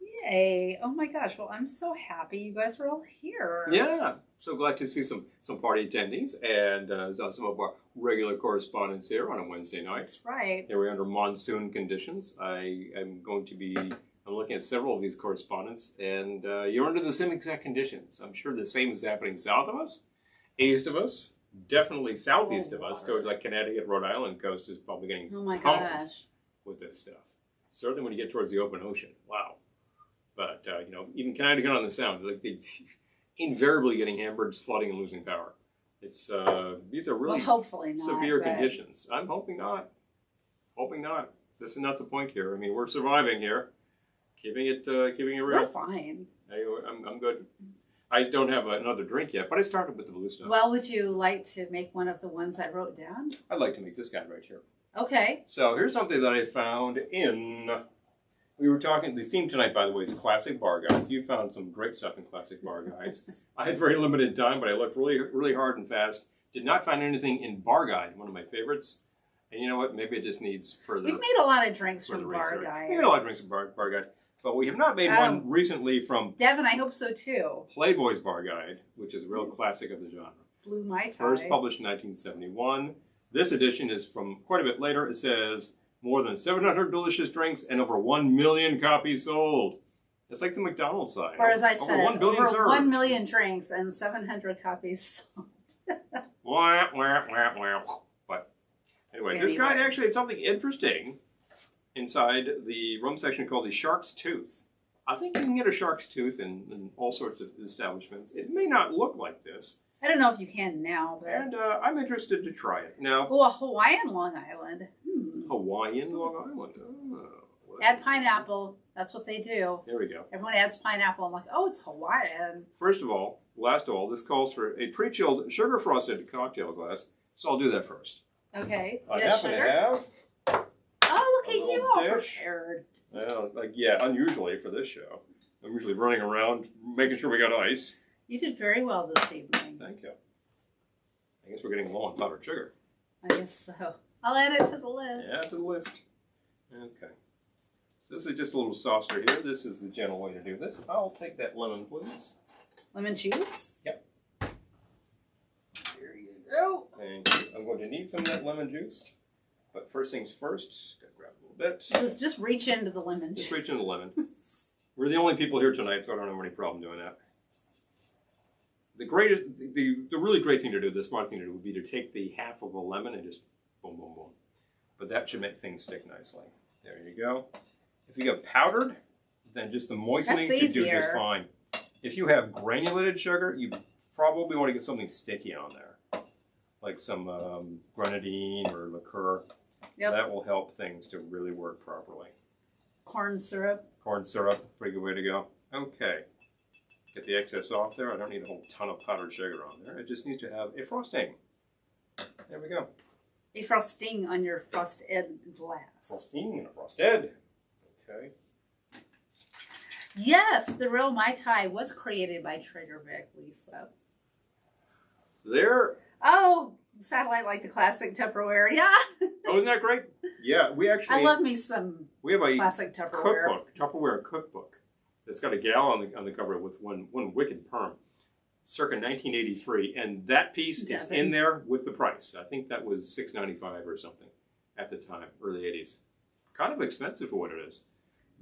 Yay! Oh my gosh! Well, I'm so happy you guys are all here. Yeah, so glad to see some party attendees and some of our regular correspondents here on a Wednesday night. That's right. Here we're under monsoon conditions. I am going to be I'm looking at several of these correspondents, and you're under the same exact conditions. I'm sure the same is happening south of us, east of us, definitely southeast of us, towards like Connecticut, Rhode Island coast is probably getting Oh my pummeled gosh. with this stuff. Certainly when you get towards the open ocean, wow. But you know, even Connecticut on the Sound, like they invariably getting hammered, flooding, and losing power. It's these are really hopefully not, severe conditions. I'm hoping not. Hoping not. This is not the point here. I mean, we're surviving here, keeping it real. We're fine. I'm good. I don't have another drink yet, but I started with the blue stuff. Well, would you like to make one of the ones I wrote down? I'd like to make this guy right here. Okay. So here's something that I found in. We were talking. The theme tonight, by the way, is classic bar guides. You found some great stuff in classic bar guides. I had very limited time, but I looked really, really hard and fast. Did not find anything in Bar Guide, one of my favorites. And you know what? Maybe it just needs further. We've made a lot of drinks from Bar research. Guide. We made a lot of drinks from Bar Guide, but we have not made one recently from Devin, I hope so too. Playboy's Bar Guide, which is a real classic of the genre. Blue Mai Tai. First published in 1971. This edition is from quite a bit later. It says more than 700 delicious drinks and over 1 million copies sold. That's like the McDonald's sign. Or as I over said, 1 billion over served. 1 million drinks and 700 copies sold. Wah, wah, wah, wah. But anyway, this guide actually had something interesting inside the rum section called the Shark's Tooth. I think you can get a Shark's Tooth in all sorts of establishments. It may not look like this. I don't know if you can now, but... And I'm interested to try it. Now, a Hawaiian Long Island. Hawaiian Long Island. Oh, add pineapple. That's what they do. There we go. Everyone adds pineapple. I'm like, oh, it's Hawaiian. First of all, last of all, this calls for a pre-chilled sugar-frosted cocktail glass. So I'll do that first. Okay. I happen to have... Oh, look at you all dish. prepared. Well, unusually for this show. I'm usually running around making sure we got ice. You did very well this evening. Thank you. I guess we're getting low on powdered sugar. I guess so. I'll add it to the list. Add to the list. Okay. So this is just a little saucer here. This is the gentle way to do this. I'll take that lemon, please. Lemon juice? Yep. Here you go. Thank you. I'm going to need some of that lemon juice. But first things first, gotta grab a little bit. Just reach into the lemon juice. Just reach into the lemon. We're the only people here tonight, so I don't have any problem doing that. The really great thing to do, the smart thing to do, would be to take the half of a lemon and just boom, boom, boom. But that should make things stick nicely. There you go. If you got powdered, then just the moistening should do just fine. If you have granulated sugar, you probably want to get something sticky on there, like some grenadine or liqueur. Yep. That will help things to really work properly. Corn syrup. Corn syrup, pretty good way to go. Okay. Get the excess off there. I don't need a whole ton of powdered sugar on there. It just needs to have a frosting. There we go. A frosting on your frosted glass. Frosting and a frosted. Okay. Yes, the real Mai Tai was created by Trader Vic, Lisa. There. Oh, satellite like the classic Tupperware. Yeah. Oh, isn't that great? Yeah, we actually. I love me some. We have a classic Tupperware cookbook, Tupperware cookbook. It's got a gal on the cover with one wicked perm, circa 1983, and that piece is in there with the price. I think that was $6.95 or something at the time, early 80s. Kind of expensive for what it is,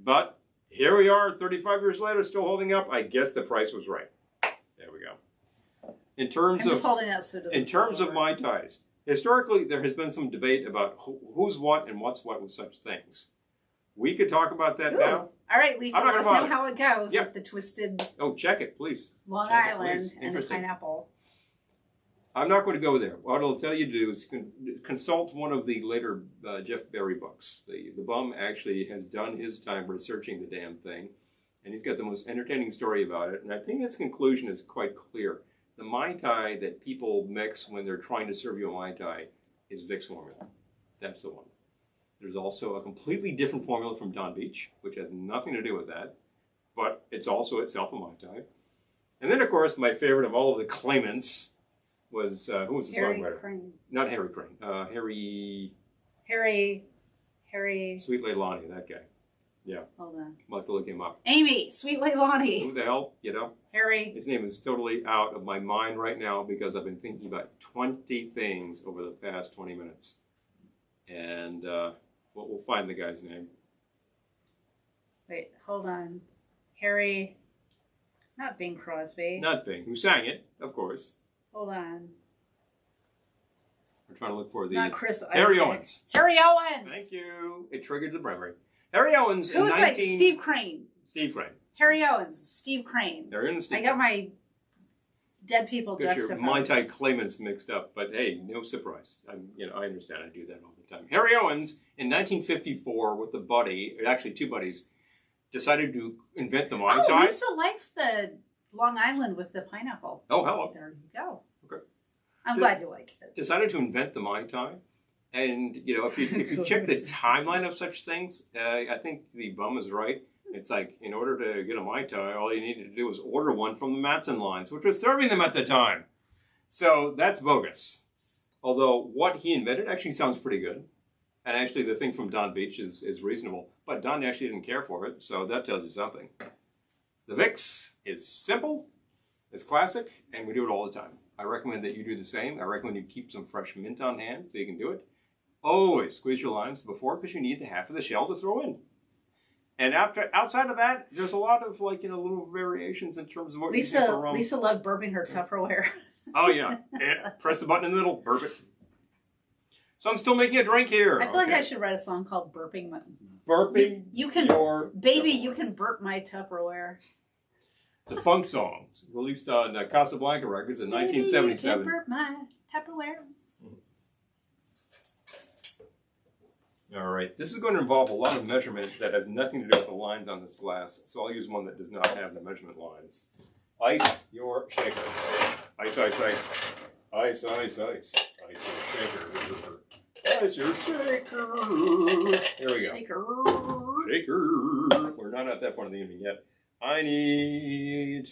but here we are, 35 years later, still holding up. I guess the price was right. There we go. In terms of Mai Tais, historically there has been some debate about who's what and what's what with such things. We could talk about that now. All right, Lisa, let us know how it goes with the twisted. Oh, check it, please. Long Island and the pineapple. I'm not going to go there. What I'll tell you to do is consult one of the later Jeff Berry books. The bum actually has done his time researching the damn thing, and he's got the most entertaining story about it. And I think his conclusion is quite clear. The Mai Tai that people mix when they're trying to serve you a Mai Tai is Vic's formula. That's the one. There's also a completely different formula from Don Beach, which has nothing to do with that, but it's also itself a Mai Tai. And then, of course, my favorite of all of the claimants was, who was the songwriter? Crane. Not Harry Crane. Harry. Sweet Leilani, that guy. Yeah. Hold on. I'll have to look him up. Amy, Sweet Leilani. Who the hell, you know? Harry. His name is totally out of my mind right now because I've been thinking about 20 things over the past 20 minutes. And, we'll find the guy's name. Wait, hold on. Harry, not Bing Crosby. Not Bing, who sang it, of course. Hold on. We're trying to look for the... Not Chris Isaac. Harry Owens. Harry Owens! Thank you. It triggered the memory. Harry Owens Who was in like Steve Crane? Steve Crane. Harry Owens, Steve Crane. They're in Steve I got my dead people Got juxtaposed. your Mai Tai claimants mixed up, but hey, no surprise. I understand. I do that all the time. Harry Owens in 1954 with a buddy, actually two buddies, decided to invent the Mai Tai. Oh, Lisa likes the Long Island with the pineapple. Oh, hello. There you go. Okay. I'm glad you like it. Decided to invent the Mai Tai. And, you know, if you check the timeline of such things, I think the bum is right. It's like, in order to get a Mai Tai, all you needed to do was order one from the Matson lines, which was serving them at the time. So that's bogus. Although what he invented actually sounds pretty good. And actually the thing from Don Beach is reasonable. But Don actually didn't care for it, so that tells you something. The Vicks is simple, it's classic, and we do it all the time. I recommend that you do the same. I recommend you keep some fresh mint on hand so you can do it. Always squeeze your limes before because you need the half of the shell to throw in. And outside of that, there's a lot of little variations in terms of what you do for rum. Lisa loved burping her Tupperware. Oh yeah, press the button in the middle, burp it. So I'm still making a drink here. I feel like I should write a song called "Burping." Burping. You can, baby, you can burp my Tupperware. The funk songs released on Casablanca Records in 1977. You can burp my Tupperware. All right, this is going to involve a lot of measurement that has nothing to do with the lines on this glass, so I'll use one that does not have the measurement lines. Ice your shaker. Ice, ice, ice. Ice, ice, ice. Ice your shaker. Ice your shaker. Here we go. Shaker. We're not at that point of the evening yet. I need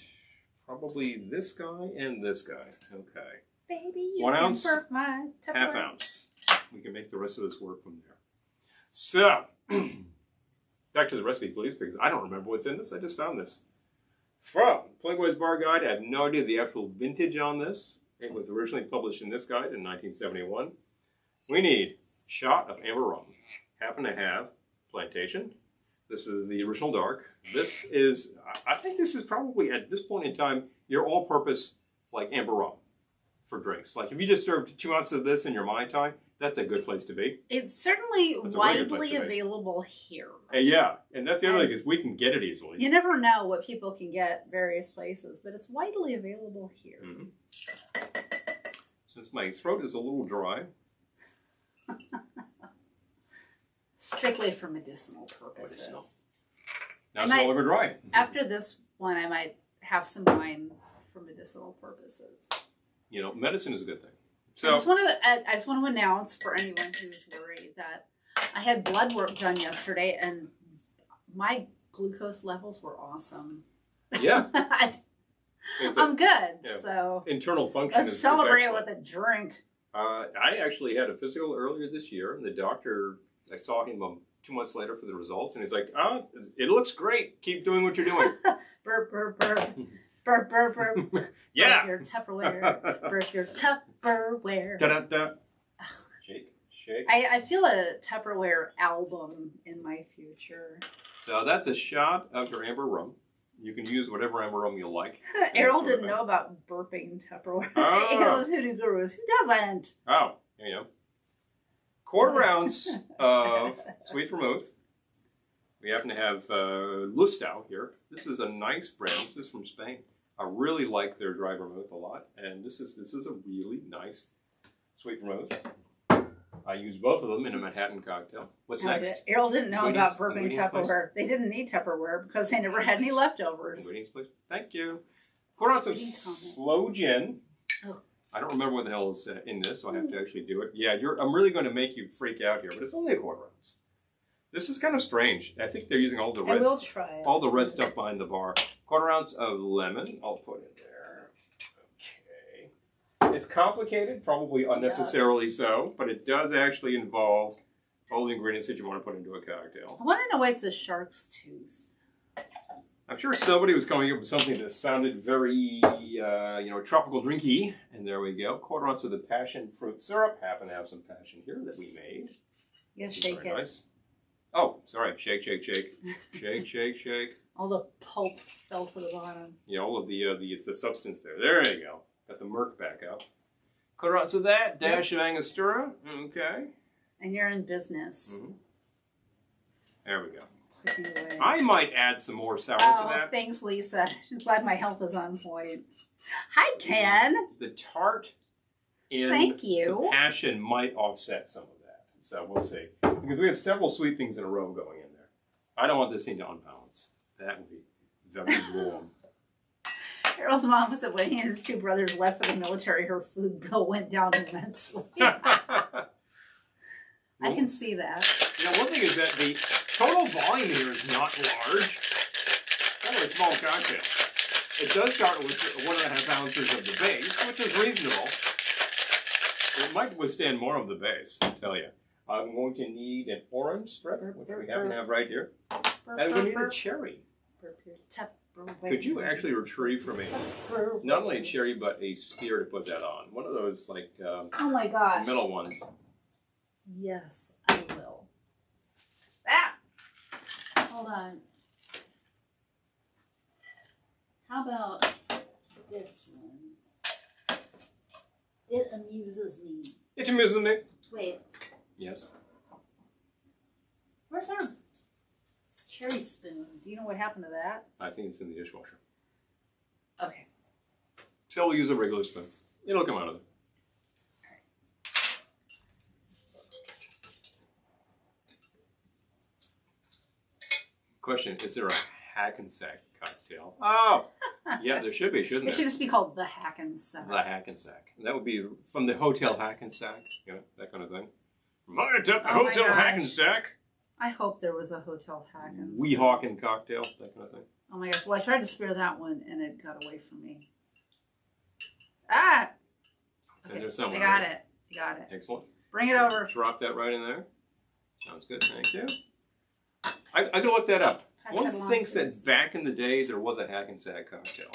probably this guy and this guy. Okay. Baby, you 1 can ounce, burp my Tupperware. half ounce. We can make the rest of this work from there. So, back to the recipe, please, because I don't remember what's in this. I just found this. From Playboy's Bar Guide, I have no idea the actual vintage on this. It was originally published in this guide in 1971. We need a shot of amber rum. Happen to have Plantation. This is the original dark. This is, I think this is probably, at this point in time, your all-purpose, amber rum for drinks. Like, if you just served 2 ounces of this in your Mai Tai, that's a good place to be. It's certainly widely available here. Yeah, and that's the other thing is we can get it easily. You never know what people can get various places, but it's widely available here. Mm-hmm. Since my throat is a little dry. Strictly for medicinal purposes. Now it's no longer dry. After this one, I might have some wine for medicinal purposes. You know, medicine is a good thing. So, I just want to announce for anyone who's worried that I had blood work done yesterday and my glucose levels were awesome. Yeah. I'm good. Yeah. So internal function let's celebrate it with a drink. I actually had a physical earlier this year, and the doctor, I saw him 2 months later for the results, and he's like, it looks great. Keep doing what you're doing. Burp, burp, burp. Burp, burp, burp. Yeah. Burp your Tupperware. Burp your Tupperware. Da-da-da. Shake, shake. I feel a Tupperware album in my future. So that's a shot of your amber rum. You can use whatever amber rum you like. Errol didn't know about burping Tupperware. Oh. Those hoodoo gurus. Who doesn't? Oh, there you go. 1/4 ounce of sweet vermouth. We happen to have Lustau here. This is a nice brand. This is from Spain. I really like their dry vermouth a lot, and this is a really nice sweet vermouth. I use both of them in a Manhattan cocktail. What's next? Errol didn't know about burping Tupperware. They didn't need Tupperware because they never had any leftovers. Ingredients, please. Thank you. 1/4 ounce of sloe gin. Ugh. I don't remember what the hell is in this, so I have to actually do it. Yeah, I'm really going to make you freak out here, but it's only a 1/4 ounce. This is kind of strange. I think they're using all the red, all the red stuff behind the bar. 1/4 ounce of lemon. I'll put it there. Okay. It's complicated, probably unnecessarily so, but it does actually involve all the ingredients that you want to put into a cocktail. I want to know why it's a shark's tooth. I'm sure somebody was coming up with something that sounded very, tropical drinky. And there we go. 1/4 ounce of the passion fruit syrup. Happen to have some passion here that we made. Yeah, shake it. Nice. Oh, sorry. Shake, shake, shake. Shake, shake, shake. All the pulp fell to the bottom. Yeah, all of the substance there. There you go. Got the murk back up. Quarter ounce of that. Dash of Angostura. Okay. And you're in business. Mm-hmm. There we go. Clicking away. I might add some more sour to that. Oh, thanks, Lisa. She's glad my health is on point. Hi, Ken. The tart in Thank you. the passion might offset some of that. So we'll see. Because we have several sweet things in a row going in there. I don't want this thing to unbalance. That would be very warm. Harold's mom was at wedding and his two brothers left for the military. Her food bill went down immensely. I can see that. You know, one thing is that the total volume here is not large. It's only a small cocktail. It does start with 1.5 ounces of the base, which is reasonable. It might withstand more of the base, I'll tell you. I'm going to need an orange strip, which we happen to have right here. And we need a cherry. Could you actually retrieve for me not only a cherry, but a spear to put that on? One of those, like, oh my gosh, middle ones. Yes, I will. Ah! Hold on. How about this one? It amuses me. It amuses me. Wait. Yes. Where's our cherry spoon? Do you know what happened to that? I think it's in the dishwasher. Okay. So we'll use a regular spoon. It'll come out of it. Question, is there a Hackensack cocktail? Oh! Yeah, there should be, shouldn't there? It should just be called the Hackensack. The Hackensack. And that would be from the Hotel Hackensack, you know, that kind of thing. Right up the Hotel Hackensack. I hope there was a Hotel Hackensack. Weehawken cocktail, that kind of thing. Oh my gosh, well I tried to spare that one and it got away from me. Ah! It's in there somewhere. I got it. I got it. Excellent. Bring it over. Drop that right in there. Sounds good, thank you. I could look that up. One thinks that back in the day there was a Hackensack cocktail.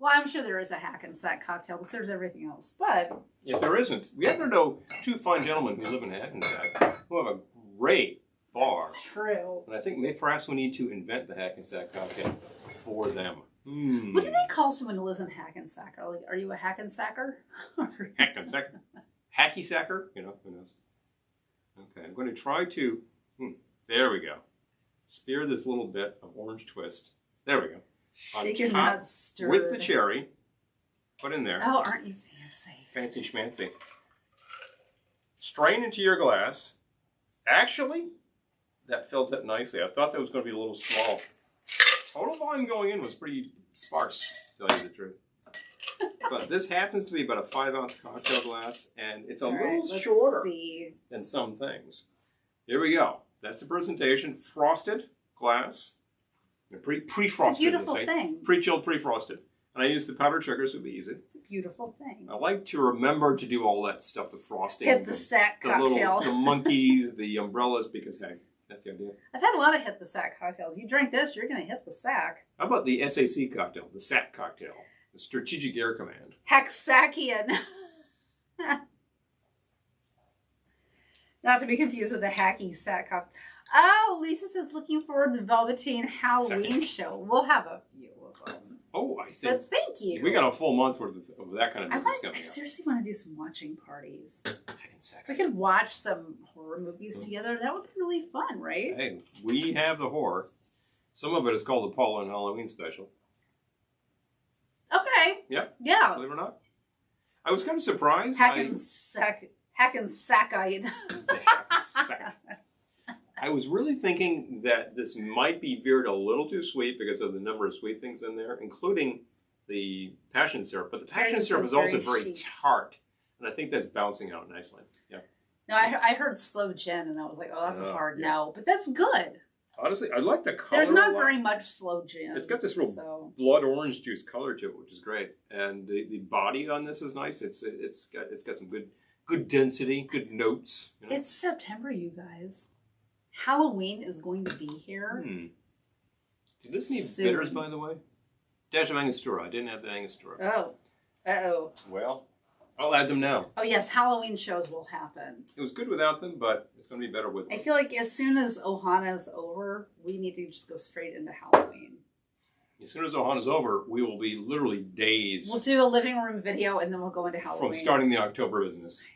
I'm sure there is a Hackensack cocktail because there's everything else. But if there isn't, we happen to know two fine gentlemen who live in Hackensack who have a great bar. That's true. And I think perhaps we need to invent the Hackensack cocktail for them. What do they call someone who lives in Hackensack? Are you a Hackensacker? Hackensack? Hacky-sacker? You know, who knows? Okay, I'm going to try to, there we go. Spear this little bit of orange twist. There we go. Shaken, not stirred. With the cherry. Put in there. Oh, aren't you fancy? Fancy schmancy. Strain into your glass. Actually, that fills it nicely. I thought that was going to be a little small. Total volume going in was pretty sparse, to tell you the truth. But this happens to be about a 5-ounce cocktail glass, and it's a little shorter than some things. Here we go. That's the presentation. Frosted glass. Pre-frosted. It's a beautiful thing. Pre-chilled, pre-frosted. And I use the powdered sugar, so it'll be easy. It's a beautiful thing. I like to remember to do all that stuff, the frosting. Hit the sack cocktail. The monkeys, the umbrellas, because, hey, that's the idea. I've had a lot of hit the sack cocktails. You drink this, you're going to hit the sack. How about the SAC cocktail, the SAC cocktail, the Strategic Air Command? Hexakian. Not to be confused with the hacky sack cocktail. Oh, Lisa says looking forward to the Velveteen Halloween show. We'll have a few of them. Oh, I think. But thank you. We got a full month worth of that kind of business coming I up. seriously want to do some watching parties. If we could watch some horror movies together, that would be really fun, right? Hey, we have the horror. Some of it is called the Paula and Halloween special. Okay. Yep. Yeah. Believe it or not. I was kind of surprised. Hackensack. I was really thinking that this might be veered a little too sweet because of the number of sweet things in there, including the passion syrup. But the passion syrup is also very tart, and I think that's bouncing out nicely. Yeah. No, I heard slow gin, and I was like, oh, that's a hard no. But that's good. Honestly, I like the color. There's not very much slow gin. It's got this real blood orange juice color to it, which is great. And the body on this is nice. It's got some good density, good notes. You know? It's September, you guys. Halloween is going to be here. Did this need bitters, by the way? Dash of Angostura. I didn't have the Angostura. Oh. Uh-oh. Well, I'll add them now. Oh yes, Halloween shows will happen. It was good without them, but it's going to be better with them. I feel like as soon as Ohana's over, we need to just go straight into Halloween. As soon as Ohana's over, we will be literally days. We'll do a living room video and then we'll go into Halloween. From starting the October business.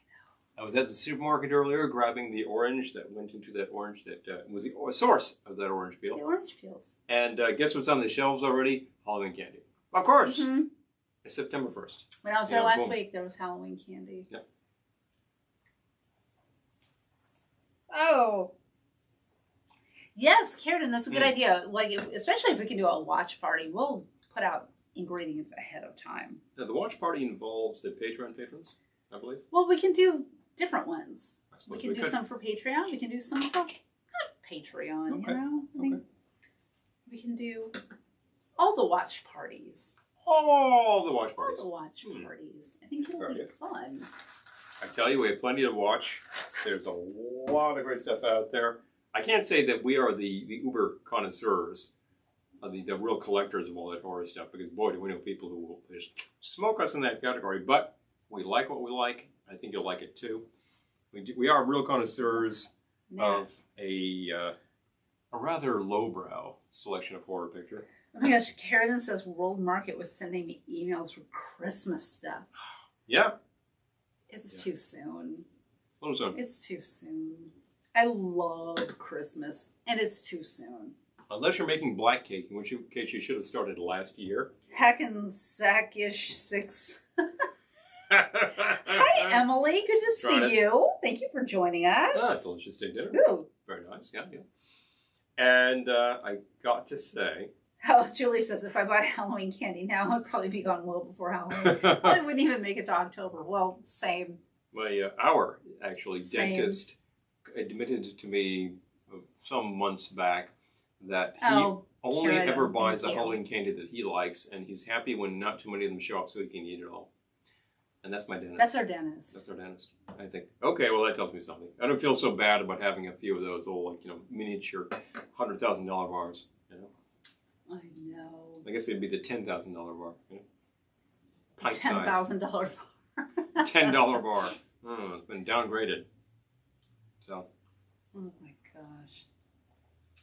I was at the supermarket earlier grabbing the orange that went into that orange that was the source of that orange peel. The orange peels. And guess what's on the shelves already? Halloween candy. Of course. Mm-hmm. It's September 1st. When I was there last week, there was Halloween candy. Yep. Oh. Yes, Karen, that's a good idea. Like, especially if we can do a watch party, we'll put out ingredients ahead of time. Now, the watch party involves the Patreon patrons, I believe. Well, we can do different ones. We can do could. some for Patreon. We can do some for Patreon, Okay. you know? I think we can do all the watch parties. All the watch parties. All the watch parties. I think it'll be fun. I tell you, we have plenty to watch. There's a lot of great stuff out there. I can't say that we are the uber connoisseurs, the real collectors of all that horror stuff, because boy, do we know people who will just smoke us in that category. But we like what we like. I think you'll like it too. We are real connoisseurs of a rather lowbrow selection of horror picture. Oh my gosh, Karen says World Market was sending me emails for Christmas stuff. Yeah. It's too soon. A little soon. It's too soon. I love Christmas, and it's too soon. Unless you're making black cake, in which case you should have started last year. Hackensack-ish 6. Hi, Emily. Good to see you. Thank you for joining us. Delicious steak dinner. Ooh. Very nice. Yeah. And I got to say... Oh, Julie says, if I bought Halloween candy now, I'd probably be gone well before Halloween. I wouldn't even make it to October. Well, same. Our dentist admitted to me some months back that he only ever buys the Halloween candy that he likes, and he's happy when not too many of them show up so he can eat it all. And that's my dentist. That's our dentist. That's our dentist. I think, okay, well, that tells me something. I don't feel so bad about having a few of those little, miniature $100,000 bars, I know. I guess it'd be the $10,000 bar. Pint $10,000 bar. $10 bar. It's been downgraded. So. Oh my gosh.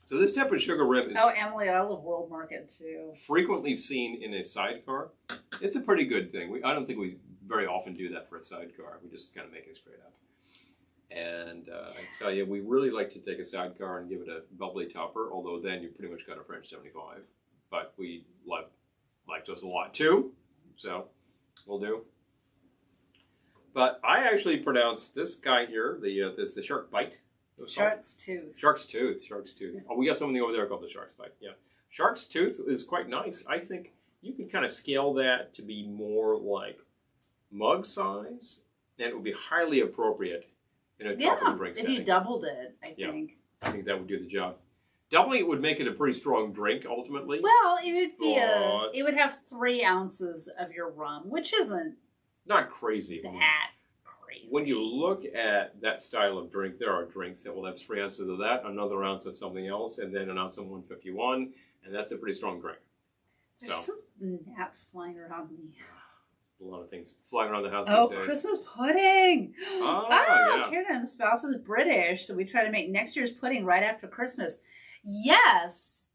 So this type of sugar rib is... Oh, Emily, I love World Market too. Frequently seen in a sidecar. It's a pretty good thing. I don't think we very often do that for a sidecar. We just kind of make it straight up. And I tell you, we really like to take a sidecar and give it a bubbly topper, although then you pretty much got a French 75. But we like those a lot too, so we'll do. But I actually pronounce this guy here, the shark bite. Shark's tooth. Shark's tooth. Shark's tooth. Oh, we got something over there called the shark's bite. Yeah. Shark's tooth is quite nice. I think you could kind of scale that to be more like mug size, and it would be highly appropriate in a tropical drink setting. If you doubled it, I think. I think that would do the job. Doubling it would make it a pretty strong drink, ultimately. Well, it would be it would have 3 ounces of your rum, which isn't not crazy. That crazy. When you look at that style of drink, there are drinks that will have 3 ounces of that, another ounce of something else, and then an ounce of 151, and that's a pretty strong drink. There's some gnat flying around me. A lot of things flying around the house these days. Christmas pudding! Yeah. Karen's spouse is British, so we try to make next year's pudding right after Christmas. Yes!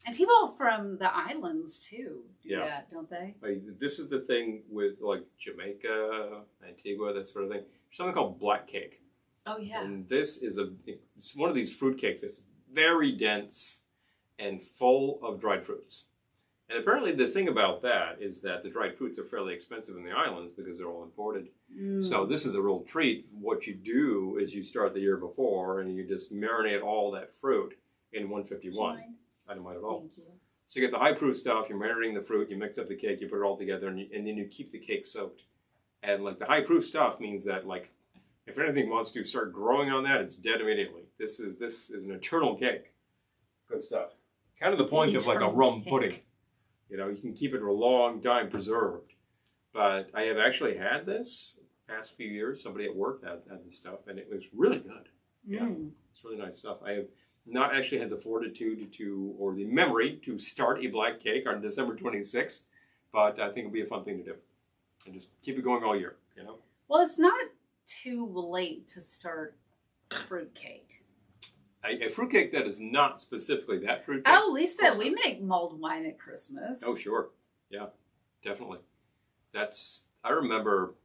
And people from the islands, too, do that, don't they? This is the thing with, Jamaica, Antigua, that sort of thing. There's something called black cake. Oh, yeah. And this is it's one of these fruit cakes that's very dense and full of dried fruits. And apparently the thing about that is that the dried fruits are fairly expensive in the islands because they're all imported. So this is a real treat. What you do is you start the year before and you just marinate all that fruit in 151. I don't mind at all. Thank you. So you get the high proof stuff, you're marinating the fruit, you mix up the cake, you put it all together, and then you keep the cake soaked. And the high proof stuff means that if anything wants to start growing on that, it's dead immediately. This is an eternal cake. Good stuff. Kind of the point of a rum pudding. You can keep it for a long time preserved. But I have actually had this past few years. Somebody at work had this stuff, and it was really good. Yeah, it's really nice stuff. I have not actually had the fortitude or the memory to start a black cake on December 26th, but I think it'll be a fun thing to do. And just keep it going all year, Well, it's not too late to start fruitcake. A fruitcake that is not specifically that fruitcake. Oh, Lisa, we make mulled wine at Christmas. Oh, sure. Yeah, definitely. I remember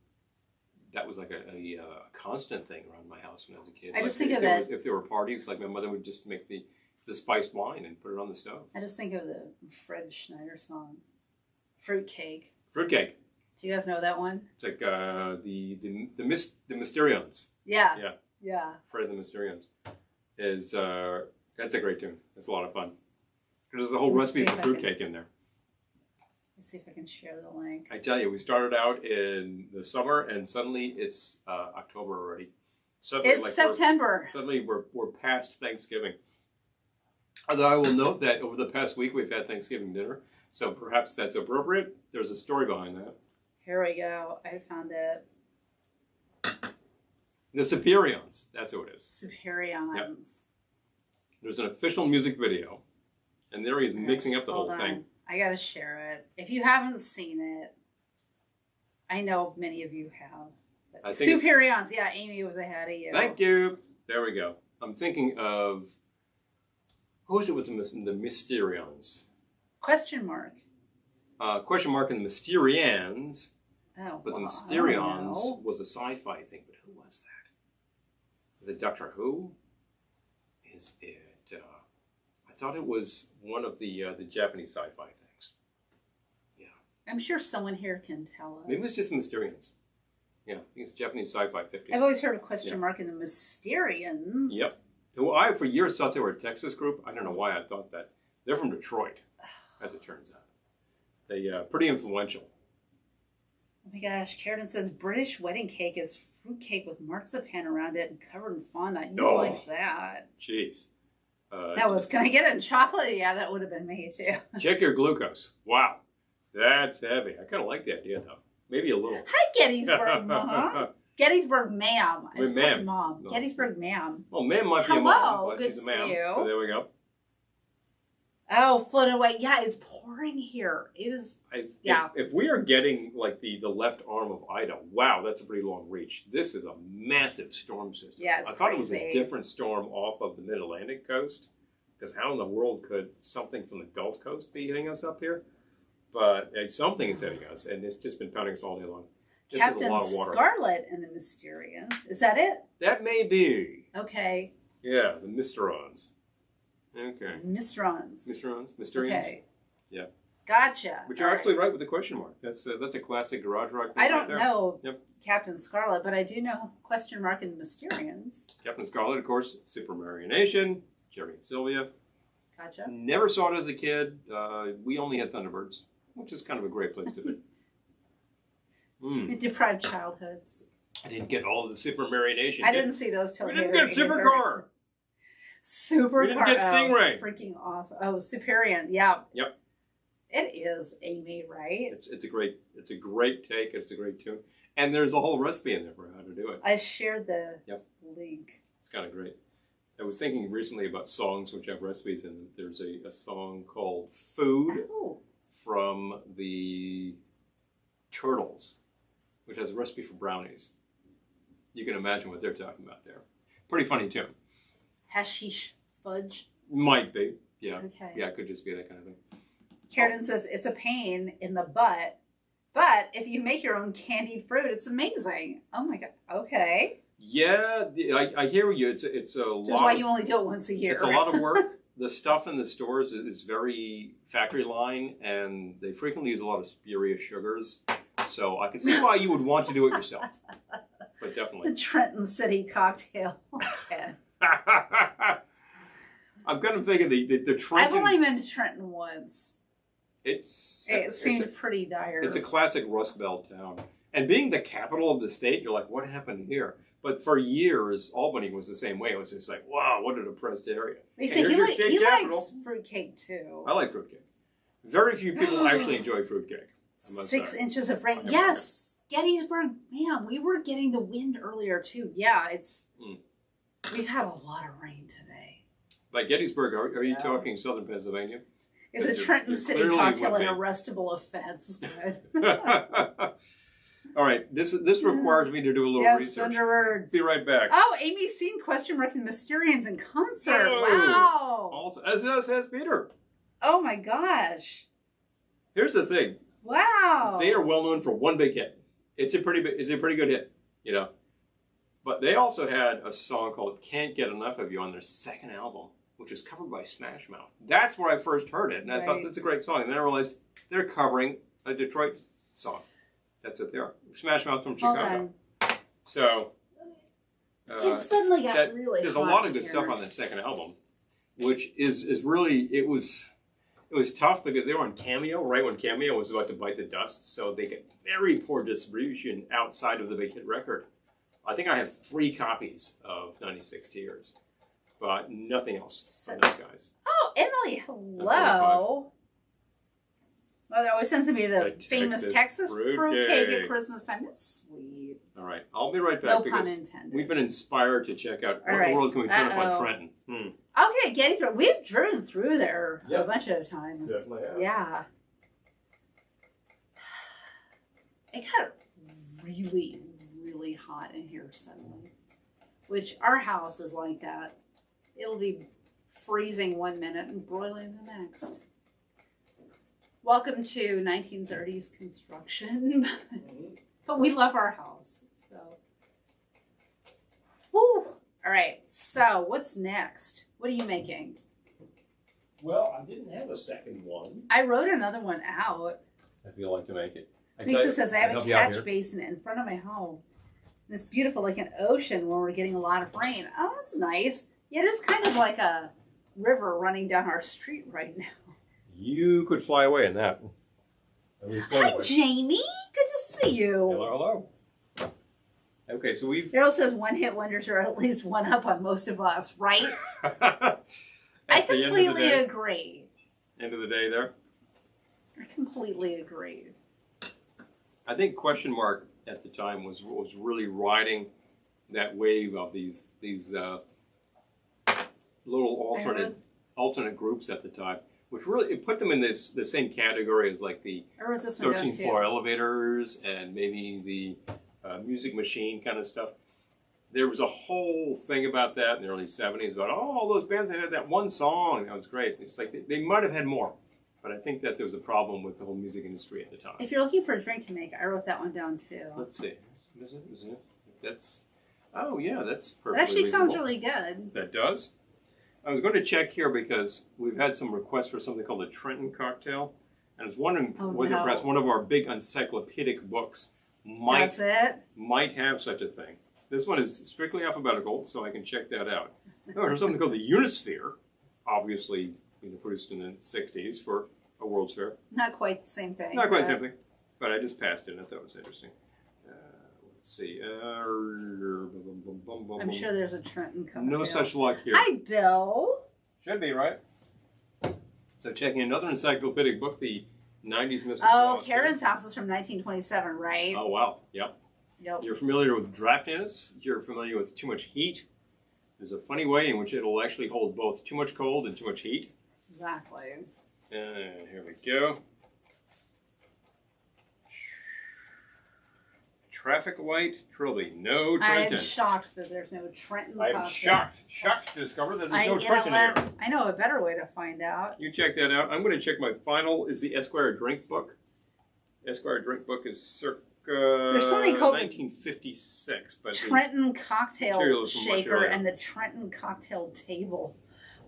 that was like a constant thing around my house when I was a kid. I just think of it. If there were parties, like my mother would just make the spiced wine and put it on the stove. I just think of the Fred Schneider song, Fruitcake. Fruitcake. Do you guys know that one? It's like the Mysterions. Yeah. Yeah. Yeah. Fred and the Mysterions is that's a great tune. It's a lot of fun. There's a whole recipe for fruitcake in there. Let's see if I can share the link. I tell you, we started out in the summer, and suddenly it's October already. Suddenly, it's September. Suddenly we're past Thanksgiving. Although I will note that over the past week we've had Thanksgiving dinner, so perhaps that's appropriate. There's a story behind that. Here we go. I found it. The Superions. That's who it is. Superions. Yep. There's an official music video, and there he is mixing up the whole thing. I gotta share it. If you haven't seen it, I know many of you have. Superions. Yeah, Amy was ahead of you. Thank you. There we go. I'm thinking of who is it with the Mysterions? Question mark. Question mark and the Mysterians. Oh, but the Mysterions was a sci-fi thing. But who was that? Is it Doctor Who? Is it? I thought it was one of the Japanese sci-fi things. Yeah. I'm sure someone here can tell us. Maybe it's just the Mysterions. Yeah, I think it's Japanese sci-fi 50s. I've always heard a question mark in the Mysterions. Yep. Who I, for years, thought they were a Texas group. I don't know why I thought that. They're from Detroit, as it turns out. They pretty influential. Oh my gosh, Karen says British wedding cake is fruitcake with marzipan around it and covered in fondant. You like that. Jeez. Can I get it in chocolate? Yeah, that would have been me too. Check your glucose. Wow. That's heavy. I kind of like the idea, though. Maybe a little. Hi, Gettysburg, Mom. Gettysburg, ma'am. I was calling Mom. No. Gettysburg, ma'am. Well, ma'am might be a mom, but good she's a to ma'am. see you. So there we go. Oh, floating away. Yeah, it's pouring here. It is. If we are getting like the left arm of Ida, wow, that's a pretty long reach. This is a massive storm system. Yeah, it's I thought it was a different storm off of the Mid-Atlantic coast, because how in the world could something from the Gulf Coast be hitting us up here? But something is hitting us, and it's just been pounding us all day long. This Captain is a lot of water. Scarlet and the Mysterians. Is that it? That may be. Okay. Yeah, the Mysterons. Okay. Mysterons. Mysterians. Okay. Yeah. Gotcha. But you're absolutely right with the question mark. That's a classic garage rock. I don't know Captain Scarlet, but I do know question mark and the Mysterians. Captain Scarlet, of course, Supermarionation, Jerry and Sylvia. Gotcha. Never saw it as a kid. We only had Thunderbirds, which is kind of a great place to be. Deprived childhoods. I didn't get all of the Supermarionation. I didn't see those till we didn't get Supercar. Supercar. We didn't get Stingray. Freaking awesome. Oh, Superior. Yeah. Yep. It is Amy, right? It's a great take. It's a great tune. And there's a whole recipe in there for how to do it. I shared the link. It's kind of great. I was thinking recently about songs which have recipes in them. There's a song called Food from the Turtles, which has a recipe for brownies. You can imagine what they're talking about there. Pretty funny tune. Hashish fudge? Might be, yeah. Okay. Yeah, it could just be that kind of thing. Karen says it's a pain in the butt, but if you make your own candied fruit, it's amazing. Oh my God. Okay. Yeah, I hear you. It's a lot. That's why you only do it once a year. It's a lot of work. The stuff in the stores is very factory line, and they frequently use a lot of spurious sugars. So I can see why you would want to do it yourself. But definitely. The Trenton City Cocktail. Okay. I'm kind of thinking the Trenton. I've only been to Trenton once. It seemed pretty dire. It's a classic Rust Belt town. And being the capital of the state, you're like, what happened here? But for years, Albany was the same way. It was just like, wow, what a depressed area. They say he likes fruitcake too. I like fruitcake. Very few people actually enjoy fruitcake. 6 inches of rain. Yes, Gettysburg, man, we were getting the wind earlier too. Yeah, we've had a lot of rain today. By Gettysburg, are you talking southern Pennsylvania? Is a Trenton City Cocktail an arrestable offense? Good. All All right, this requires me to do a little research. Thunderbirds. Be right back. Oh, Amy's seen ? And the Mysterians in concert. Oh. Wow. Also, as has Peter. Oh my gosh. Here's the thing. Wow. They are well known for one big hit. It's a pretty good hit, you know. But they also had a song called "Can't Get Enough of You" on their second album, which is covered by Smash Mouth. That's where I first heard it, and I thought that's a great song. And then I realized they're covering a Detroit song. That's what they are. Smash Mouth from Chicago. So it suddenly got really there's hot a lot of good here. stuff on the second album, which is really it was tough because they were on Cameo right when Cameo was about to bite the dust, so they get very poor distribution outside of the big hit record. I think I have 3 copies of 96 Tears, but nothing else from those guys. Oh, Emily, hello. Well, they're always sending me the famous Texas fruitcake at Christmas time. That's sweet. All right, I'll be right back. No because pun intended. We've been inspired to check out what in the world can we turn up on Trenton. Okay, Gettysburg. We've driven through there a bunch of times. Definitely have. Yeah. It got really, really hot in here suddenly, which our house is like that. It'll be freezing one minute and broiling the next. Welcome to 1930s construction. But we love our house, so. Woo! All right, so what's next? What are you making? Well, I didn't have a second one. I wrote another one out. I feel like to make it. Lisa says, I have a catch basin in front of my home. And it's beautiful, like an ocean when we're getting a lot of rain. Oh, that's nice. Yeah, it is kind of like a river running down our street right now. You could fly away in that. Hi, Jamie. Good to see you. Hello. Okay, so we've... Daryl says one-hit wonders are at least one up on most of us, right? I completely agree. End of the day there? I completely agree. I think Question Mark at the time was really riding that wave of these little alternate groups at the time, which really it put them in the same category as like the 13th Floor Elevators and maybe the Music Machine kind of stuff. There was a whole thing about that in the early 70s about all those bands that had that one song. That was great. It's like they might have had more, but I think that there was a problem with the whole music industry at the time. If you're looking for a drink to make, I wrote that one down too. Let's see. Is it? That's perfectly That actually sounds reasonable. really good. That does? I was going to check here because we've had some requests for something called the Trenton Cocktail. And I was wondering whether perhaps one of our big encyclopedic books might have such a thing. This one is strictly alphabetical, so I can check that out. Oh, there's something called the Unisphere, obviously produced in the 60s for a World's Fair. Not quite the same thing. Not quite the same thing, but I just passed it and I thought it was interesting. Let's see. I'm sure there's a Trenton Cocktail. No such luck here. Hi, Bill. Should be, right? So checking another encyclopedic book, the 90s Mr. Oh, Boston. Karen's house is from 1927, right? Oh, wow. Yep. You're familiar with draftiness. You're familiar with too much heat. There's a funny way in which it'll actually hold both too much cold and too much heat. Exactly. And here we go. Traffic light, Trilby. No Trenton. I'm shocked that there's no Trenton Cocktail. I'm shocked to discover that there's no Trenton here. I know a better way to find out. You check that out. I'm going to check my final, is the Esquire Drink Book. Esquire Drink Book is circa there's something called 1956. But Trenton Cocktail Shaker and the Trenton Cocktail Table.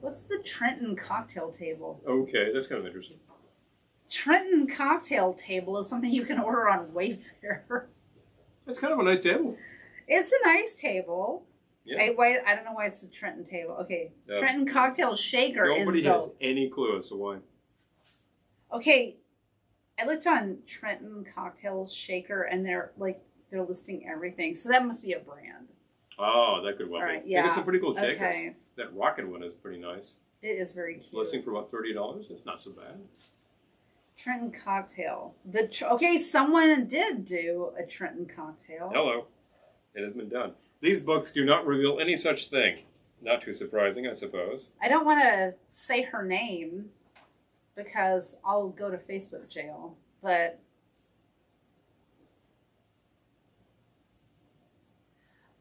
What's the Trenton Cocktail Table? Okay, that's kind of interesting. Trenton Cocktail Table is something you can order on Wayfair. That's kind of a nice table. It's a nice table. Yeah. I don't know why it's the Trenton table. Okay. Trenton Cocktail Shaker Nobody has any clue as to why. Okay. I looked on Trenton Cocktail Shaker and they're listing everything. So that must be a brand. Oh, that could well be. Yeah. They got some pretty cool shakers. Okay. That rocket one is pretty nice. It is very cute. Listing for about $30. That's not so bad. Trenton Cocktail. Okay, someone did do a Trenton Cocktail. Hello. It has been done. These books do not reveal any such thing. Not too surprising, I suppose. I don't want to say her name because I'll go to Facebook jail. But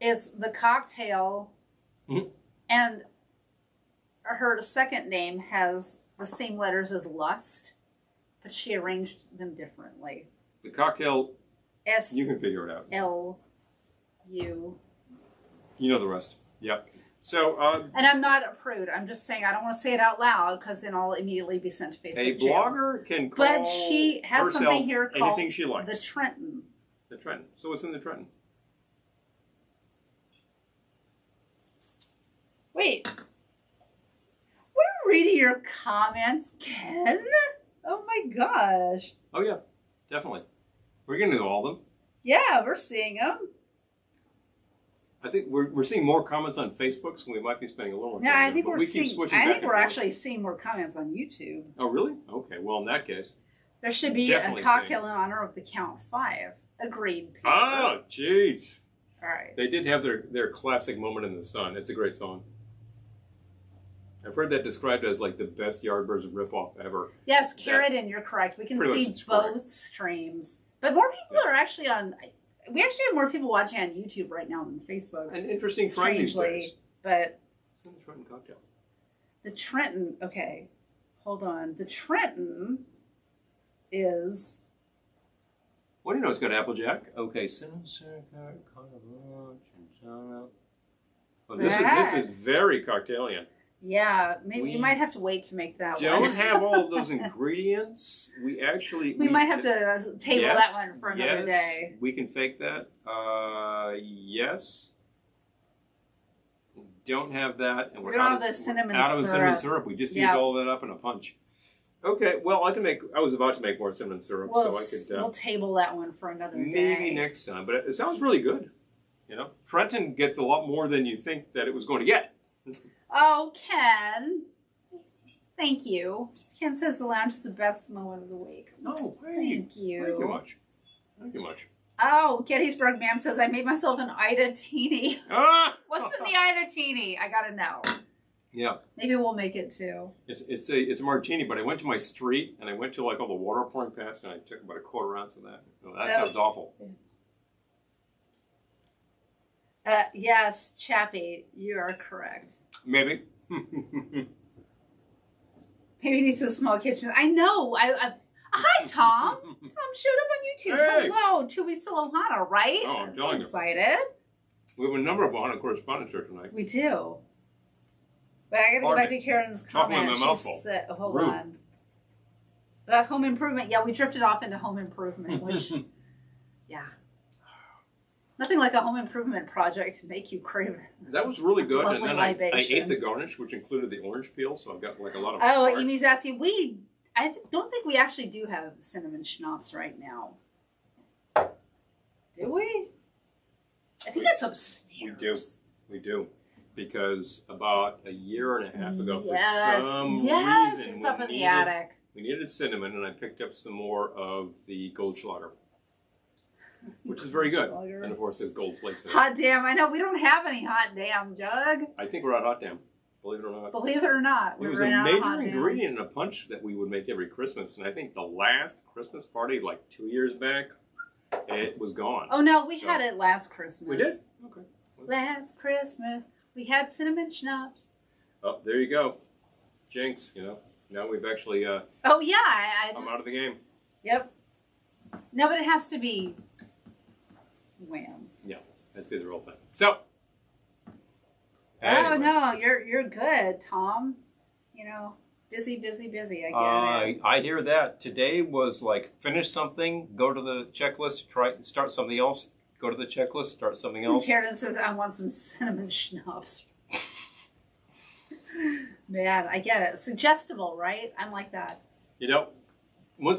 It's the cocktail, and her second name has the same letters as lust, but she arranged them differently. The cocktail, S. You can figure it out. L. U. You know the rest. Yep. So, and I'm not a prude. I'm just saying I don't want to say it out loud because then I'll immediately be sent to Facebook a jail. blogger can call But she has something here called anything she likes. the Trenton. The Trenton. So what's in the Trenton? Wait. We're reading your comments, Ken. Oh my gosh. Oh yeah, definitely. We're going to do all of them. Yeah, we're seeing them. I think we're seeing more comments on Facebook, so we might be spending a little more time. No, I there, think but we're we seeing. keep switching I back think and we're forth. actually seeing more comments on YouTube. Oh really? Okay. Well, in that case, There should be definitely a cocktail in honor of the Count 5. Agreed. Paper. oh jeez, All right. they did have their classic moment in the sun. It's a great song. I've heard that described as like the best Yardbirds ripoff ever. Yes, Carradine, you're correct. We can Pretty see much it's both correct. streams, but more people are actually on. We actually have more people watching on YouTube right now than Facebook. An interesting trend these Strangely, days. but It's in the Trenton Cocktail. the Trenton. Okay, hold on. The Trenton is. What do you know? It's got Applejack. Okay, cinnamon syrup, carnival, chinchilla. Oh, this is very cocktailian. Yeah, maybe We we might have to wait to make that Don't one. have all of those ingredients. We actually we might have to table yes, that one for another yes, day. We can fake that. Yes. Don't have that, and We we're don't out have of the cinnamon out of the cinnamon syrup. syrup. We just Yeah. used all that up in a punch. Okay, well, I can make. I was about to make more cinnamon syrup, so I could We'll table that one for another day. maybe next time. But it sounds really good. You know, Trenton gets a lot more than you think that it was going to get. Oh, Ken. Thank you. Ken says the lounge is the best moment of the week. No, Thank you. Thank you much. Thank you much. Oh, Gettysburg Ma'am says, I made myself an Ida Teeny. Ah! What's in the Ida Teeny? I gotta know. Yeah. Maybe we'll make it too. It's a martini, but I went to my street and I went to like all the water pouring past and I took about a quarter ounce of that. Oh, that sounds awful. Yes, Chappie, you are correct. Maybe. Maybe he needs a small kitchen. I know. Hi, Tom. Tom showed up on YouTube. Hey. Hello, To Be Still Ohana, right? Oh, I'm I'm telling you. excited. We have a number of Ohana correspondents here tonight. We do. But I gotta go Pardon back me. to Karen's Talking with comment. my mouth She full. said, hold Rude. on. About home improvement. Yeah, we drifted off into home improvement, which, yeah. Nothing like a home improvement project to make you crave. That was really good. Lovely And then I libation. ate the garnish, which included the orange peel, so I've got like a lot of Oh, tart. Amy's asking, don't think we actually do have cinnamon schnapps right now. Do we? I think that's upstairs. We do. Because about a year and a half ago, Yes. for some Yes, reason, it's up we in the needed- attic. We needed cinnamon, and I picked up some more of the Goldschlager, which is very good. Goldschlager. And of course, there's gold flakes in it. Hot damn, I know we don't have any hot damn, Jug. I think we're at hot damn, believe it or not. Believe it or not, It was ran a out of major hot damn. ingredient in a punch that we would make every Christmas, and I think the last Christmas party, like 2 years back, it was gone. Oh no, we So- had it last Christmas. We did? Okay. Last Christmas, we had cinnamon schnapps. Oh, there you go. Jinx, you know. Now we've actually, Oh yeah, I I'm just, out of the game. Yep. No, but it has to be wham. Yeah, that's be the real thing. So. Oh anyway. no, you're good, Tom. You know, busy. I get it. I hear that. Today was like finish something, go to the checklist, start something else, go to the checklist, start something else. Karen says, I want some cinnamon schnapps. Man, I get it. Suggestible, right? I'm like that. You know,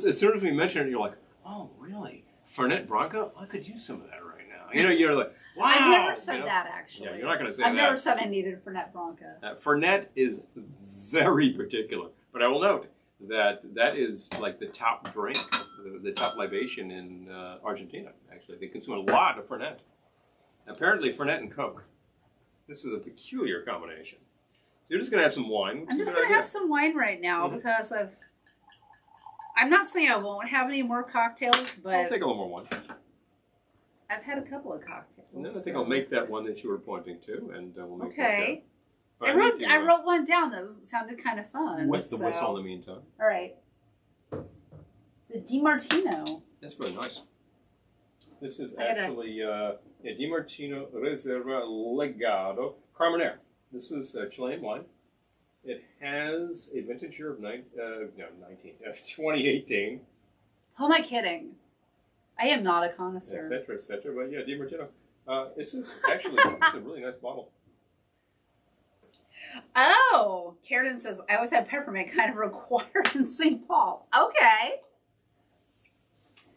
as soon as we mention it, you're like, oh, really? Fernet Branca? I could use some of that right now. You know, you're like, wow. I've never said you know? that, actually. Yeah, you're not going to say I've that. never said I needed Fernet Branca. Fernet is very particular, but I will note that is like the top drink, the top libation in Argentina, actually. They consume a lot of Fernet. Apparently, Fernet and Coke. This is a peculiar combination. So you're just going to have some wine. Which I'm is a just good going to idea. have some wine right now Mhm. because I'm not saying I won't have any more cocktails, I'll but take a little more wine. I've had a couple of cocktails. And then I think I'll make that one that you were pointing to, and we'll make okay. that. I wrote one down that sounded kind of fun. Wet the whistle in the meantime. All right. The DiMartino. That's really nice. This is actually DiMartino Reserva Legado Carmenere. This is Chilean wine. It has a vintage year of 2018. Who am I kidding? I am not a connoisseur. Et cetera, et cetera. But yeah, DiMartino. This is actually it's a really nice bottle. Oh, Karen says, I always have peppermint kind of required in St. Paul. Okay.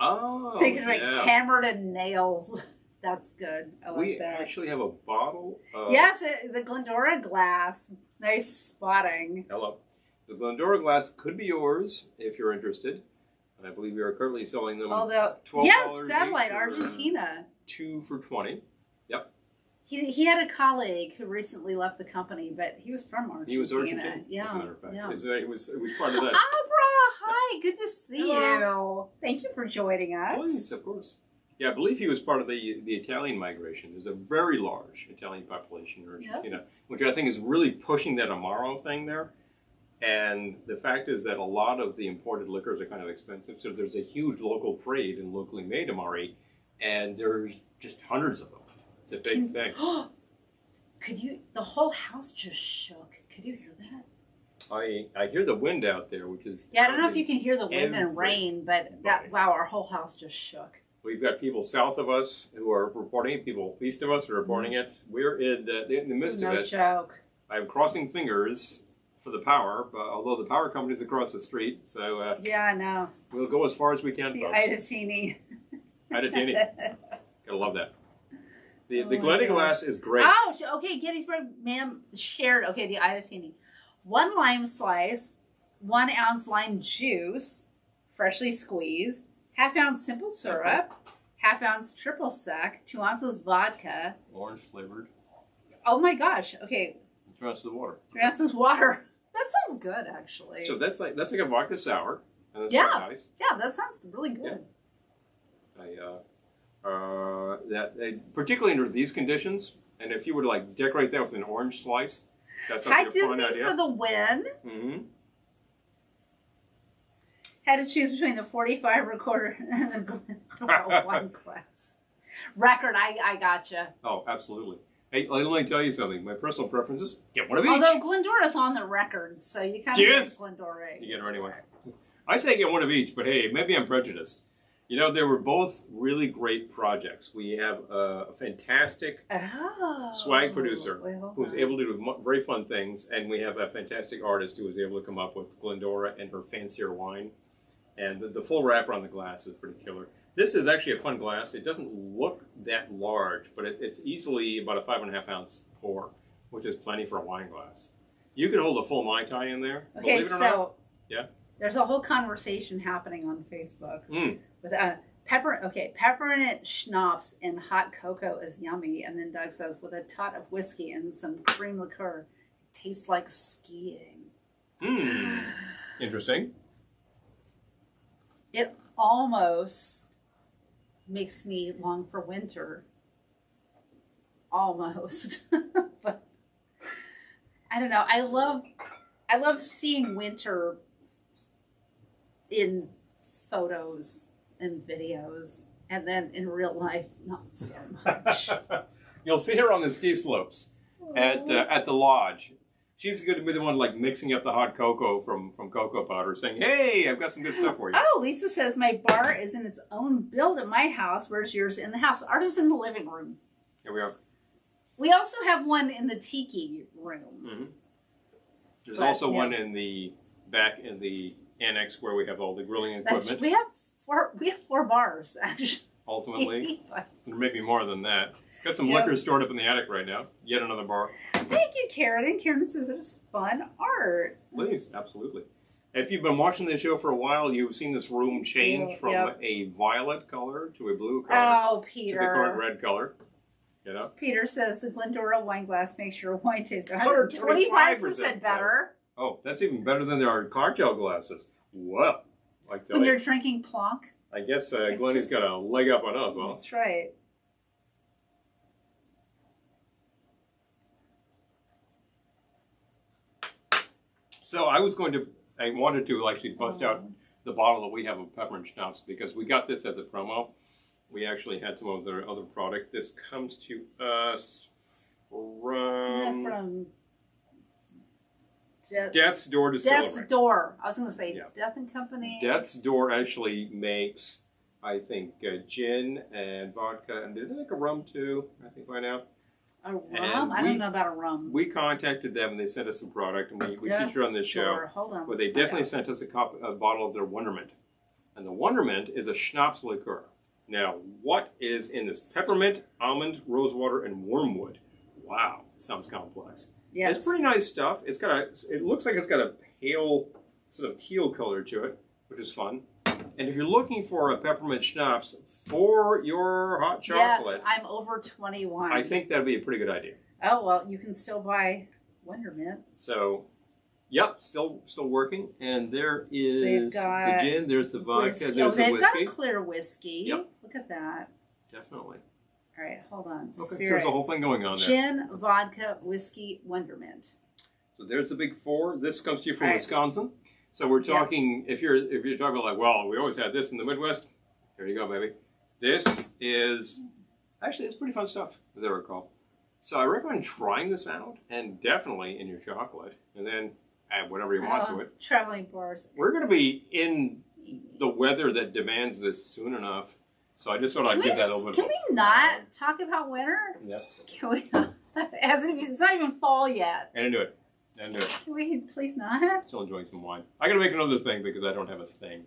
Oh, they can write hammered and nails. That's good. I like that. We actually have a bottle of... Yes, the Glendora glass. Nice spotting. Hello. The Glendora glass could be yours if you're interested. I believe we are currently selling them $12 yes, Satellite, Argentina. 2 for $20. Yep. He had a colleague who recently left the company, but he was from Argentina. He was Argentine, yeah, as a matter of fact. Yeah. It was part of that. Abra, hi, good to see you. Thank you for joining us. Please, of course. Yeah, I believe he was part of the Italian migration. There's a very large Italian population in Argentina, which I think is really pushing that Amaro thing there. And the fact is that a lot of the imported liquors are kind of expensive, so there's a huge local trade in locally made Amari, and there's just hundreds of them. It's a big thing. Could you? The whole house just shook. Could you hear that? I hear the wind out there, which is I don't know if you can hear the wind and rain, but wow, our whole house just shook. We've got people south of us who are reporting it. People east of us are reporting it. We're in the midst of it. No joke. I'm crossing fingers for the power, but although the power company's across the street, so yeah, I know. We'll go as far as we can, the folks. Idatini. Idatini. Gotta love that. The Glendora glass is great. Oh, okay. Gettysburg, ma'am, shared. Okay, the Idatini. 1 lime slice, 1 ounce lime juice, freshly squeezed, ½ ounce simple syrup, ½ ounce triple sec, 2 ounces vodka. Orange flavored. Oh my gosh. Okay. 3 ounces of water. 3 ounces water. That sounds good, actually. So that's like a vodka sour. And that's nice. Yeah, that sounds really good. Yeah. Particularly under these conditions, and if you were to like decorate that with an orange slice, that's a fun Disney idea. for the win. Mm-hmm. Had to choose between the 45 recorder and the Glendora wine glass. Record, I gotcha. Oh, absolutely. Hey, let me tell you something. My personal preference is get one of each. Although Glendora's on the record, so you kind of get Glendora. You get her anyway. I say get one of each, but hey, maybe I'm prejudiced. You know, they were both really great projects. We have a fantastic swag producer who was able to do very fun things, and we have a fantastic artist who was able to come up with Glendora and her fancier wine. And the full wrapper on the glass is pretty killer. This is actually a fun glass. It doesn't look that large, but it's easily about a 5.5 ounce pour, which is plenty for a wine glass. You could hold a full Mai Tai in there. Okay, believe it or not. Yeah. There's a whole conversation happening on Facebook with peppermint schnapps and hot cocoa is yummy, and then Doug says with a tot of whiskey and some cream liqueur, it tastes like skiing. Interesting. It almost makes me long for winter. Almost, but I don't know. I love seeing winter in photos and videos, and then in real life, not so much. You'll see her on the ski slopes at the lodge. She's going to be the one like mixing up the hot cocoa from cocoa powder, saying, "Hey, I've got some good stuff for you." Oh, Lisa says my bar is in its own build at my house. Where's yours in the house? Ours is in the living room. Here we are. We also have one in the tiki room. Mm-hmm. There's also one in the back in the annex where we have all the grilling equipment. We have 4 bars actually. Ultimately, there may be more than that. Got some liquor stored up in the attic right now. Yet another bar. Thank you, Karen. And Karen says it's fun art. Please, absolutely. If you've been watching this show for a while, you've seen this room change from a violet color to a blue color. Oh, Peter. To the current red color. You know? Peter says the Glendora wine glass makes your wine taste 125% better. Oh, that's even better than our cocktail glasses. Well, when you're drinking Plonk. I guess Glenny's got a leg up on us, huh? That's right. So I wanted to actually bust out the bottle that we have of peppermint schnapps because we got this as a promo. We actually had some of their other product. This comes to us from Death's Door Distillery. Death's Door. I was going to say Death and Company. Death's Door actually makes, I think, gin and vodka, and do they make a rum too? I think by now. A rum? I don't know about a rum. We contacted them and they sent us some product, and we feature on this show. Hold on. But they definitely sent us a bottle of their Wondermint, and the Wondermint is a schnapps liqueur. Now, what is in this? Peppermint, almond, rosewater, and wormwood. Wow, sounds complex. Yes. It's pretty nice stuff. It looks like it's got a pale, sort of teal color to it, which is fun. And if you're looking for a peppermint schnapps for your hot chocolate, yes, I'm over 21. I think that'd be a pretty good idea. Oh well, you can still buy Wondermint. So, yep, still working. And there is the gin. There's the vodka. Whiskey. There's the they've whiskey. got clear whiskey. Yep. Look at that. Definitely. All right, hold on. Okay, so Spirits. there's a whole thing going on there. Gin, vodka, whiskey, Wondermint. So there's the big four. This comes to you from Wisconsin. So we're talking, if you're talking like, well, we always had this in the Midwest. Here you go, baby. This is, actually, it's pretty fun stuff, as I recall. So I recommend trying this out, and definitely in your chocolate, and then add whatever you want to it. Traveling bars. We're going to be in the weather that demands this soon enough. So I just thought I'd give that a little bit. Can we not talk about winter? Yep. Can we not? It's not even fall yet. And into it. Can we please not? Still enjoying some wine. I got to make another thing because I don't have a thing.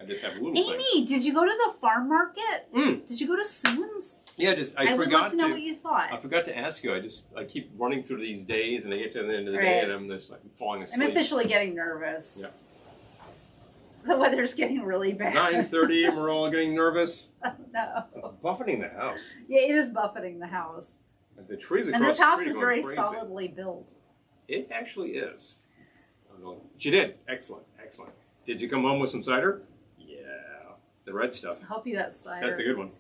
I just have a little thing. Amy, did you go to the farm market? Did you go to Simmons? Yeah, I would love to know what you thought. I forgot to ask you. I keep running through these days, and I get to the end of the day, and I'm just like falling asleep. I'm officially getting nervous. Yeah. The weather's getting really bad. 9:30, and we're all getting nervous. Oh, no. It's buffeting the house. Yeah, it is buffeting the house. And the trees across and this the house street is are very crazy. solidly built. It actually is. She did. Excellent. Excellent. Did you come home with some cider? Yeah. The red stuff. I hope you got cider. That's the good one.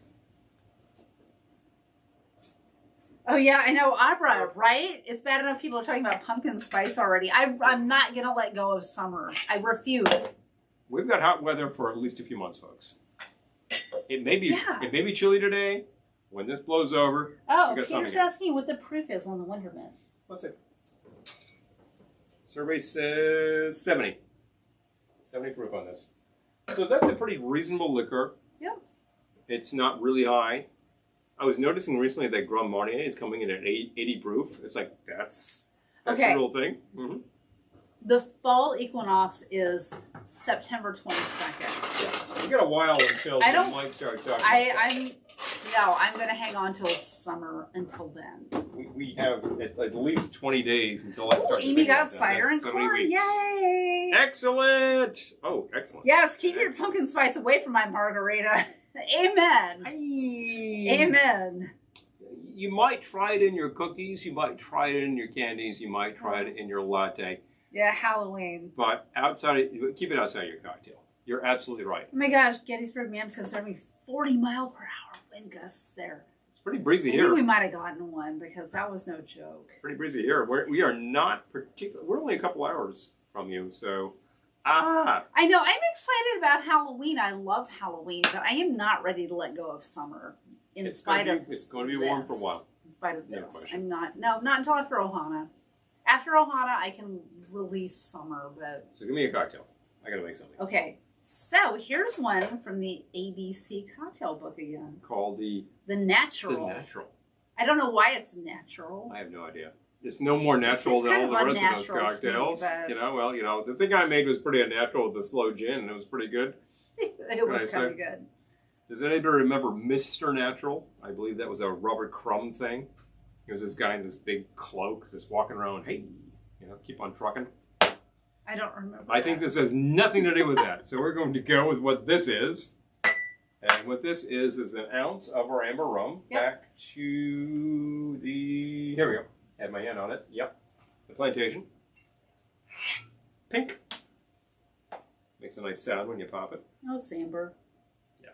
Oh, yeah, I know. Abra, right? It's bad enough people are talking about pumpkin spice already. I'm not going to let go of summer. I refuse. We've got hot weather for at least a few months, folks. It may be chilly today. When this blows over, oh, Peter's asking what the proof is on the Wondermint. What's it? Survey says 70. 70 proof on this. So that's a pretty reasonable liquor. Yep. It's not really high. I was noticing recently that Grand Marnier is coming in at 80 proof. It's like, that's the real thing. Mm-hmm. The fall equinox is September 22nd. Yeah. You got a while until the lights start talking. I'm going to hang on till summer until then. We have at least 20 days until lights start. Amy got cider and corn. Yay! Excellent! Oh, excellent. Yes, keep your pumpkin spice away from my margarita. Amen. Amen. You might try it in your cookies. You might try it in your candies. You might try it in your latte. Yeah, Halloween. But keep it outside your cocktail. You're absolutely right. Oh my gosh, Gettysburg Mam's going to start me 40-mile-per-hour wind gusts there. It's pretty breezy here. I think we might have gotten one because that was no joke. Pretty breezy here. We are not particular. We're only a couple hours from you, so I know. I'm excited about Halloween. I love Halloween, but I am not ready to let go of summer. It's going to be warm for a while. In spite of this, I'm not. No, not until after Ohana. After Ohana, I can release summer, but. So give me a cocktail. I gotta make something. Okay. So here's one from the ABC cocktail book again. Called the Natural. The Natural. I don't know why it's natural. I have no idea. It's no more natural than all the rest of those cocktails. Me, the thing I made was pretty unnatural with the slow gin, and it was pretty good. It was kind of good. Does anybody remember Mr. Natural? I believe that was a Robert Crumb thing. He was this guy in this big cloak, just walking around, hey, keep on trucking. I don't remember. I think this has nothing to do with that. So we're going to go with what this is. And what this is an ounce of our amber rum. Yep. Back to the... Here we go. Had my hand on it. Yep. The plantation. Pink. Makes a nice sound when you pop it. No, it's amber. Yeah.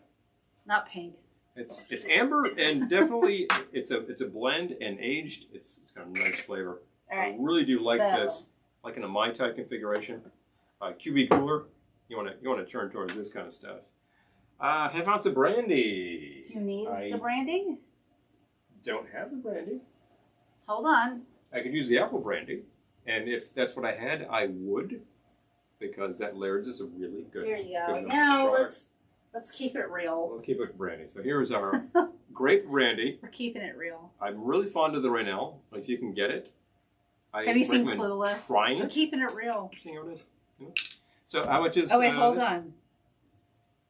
Not pink. It's amber, and definitely it's a blend and aged. It's got a nice flavor. All right. I really do like this. like in a Mai Tai configuration. QB cooler. You want to turn towards this kind of stuff. Half ounce of brandy. Do you need the brandy? Don't have the brandy. Hold on. I could use the apple brandy, and if that's what I had, I would, because that Laird's is a really good. Here you go. Now let's keep it real. We'll keep it brandy. So here's our grape brandy. We're keeping it real. I'm really fond of the Raynell. If you can get it. Have you seen Clueless? Trying it. We're keeping it real. See how it is. Yeah. So how much is? Oh wait, hold on.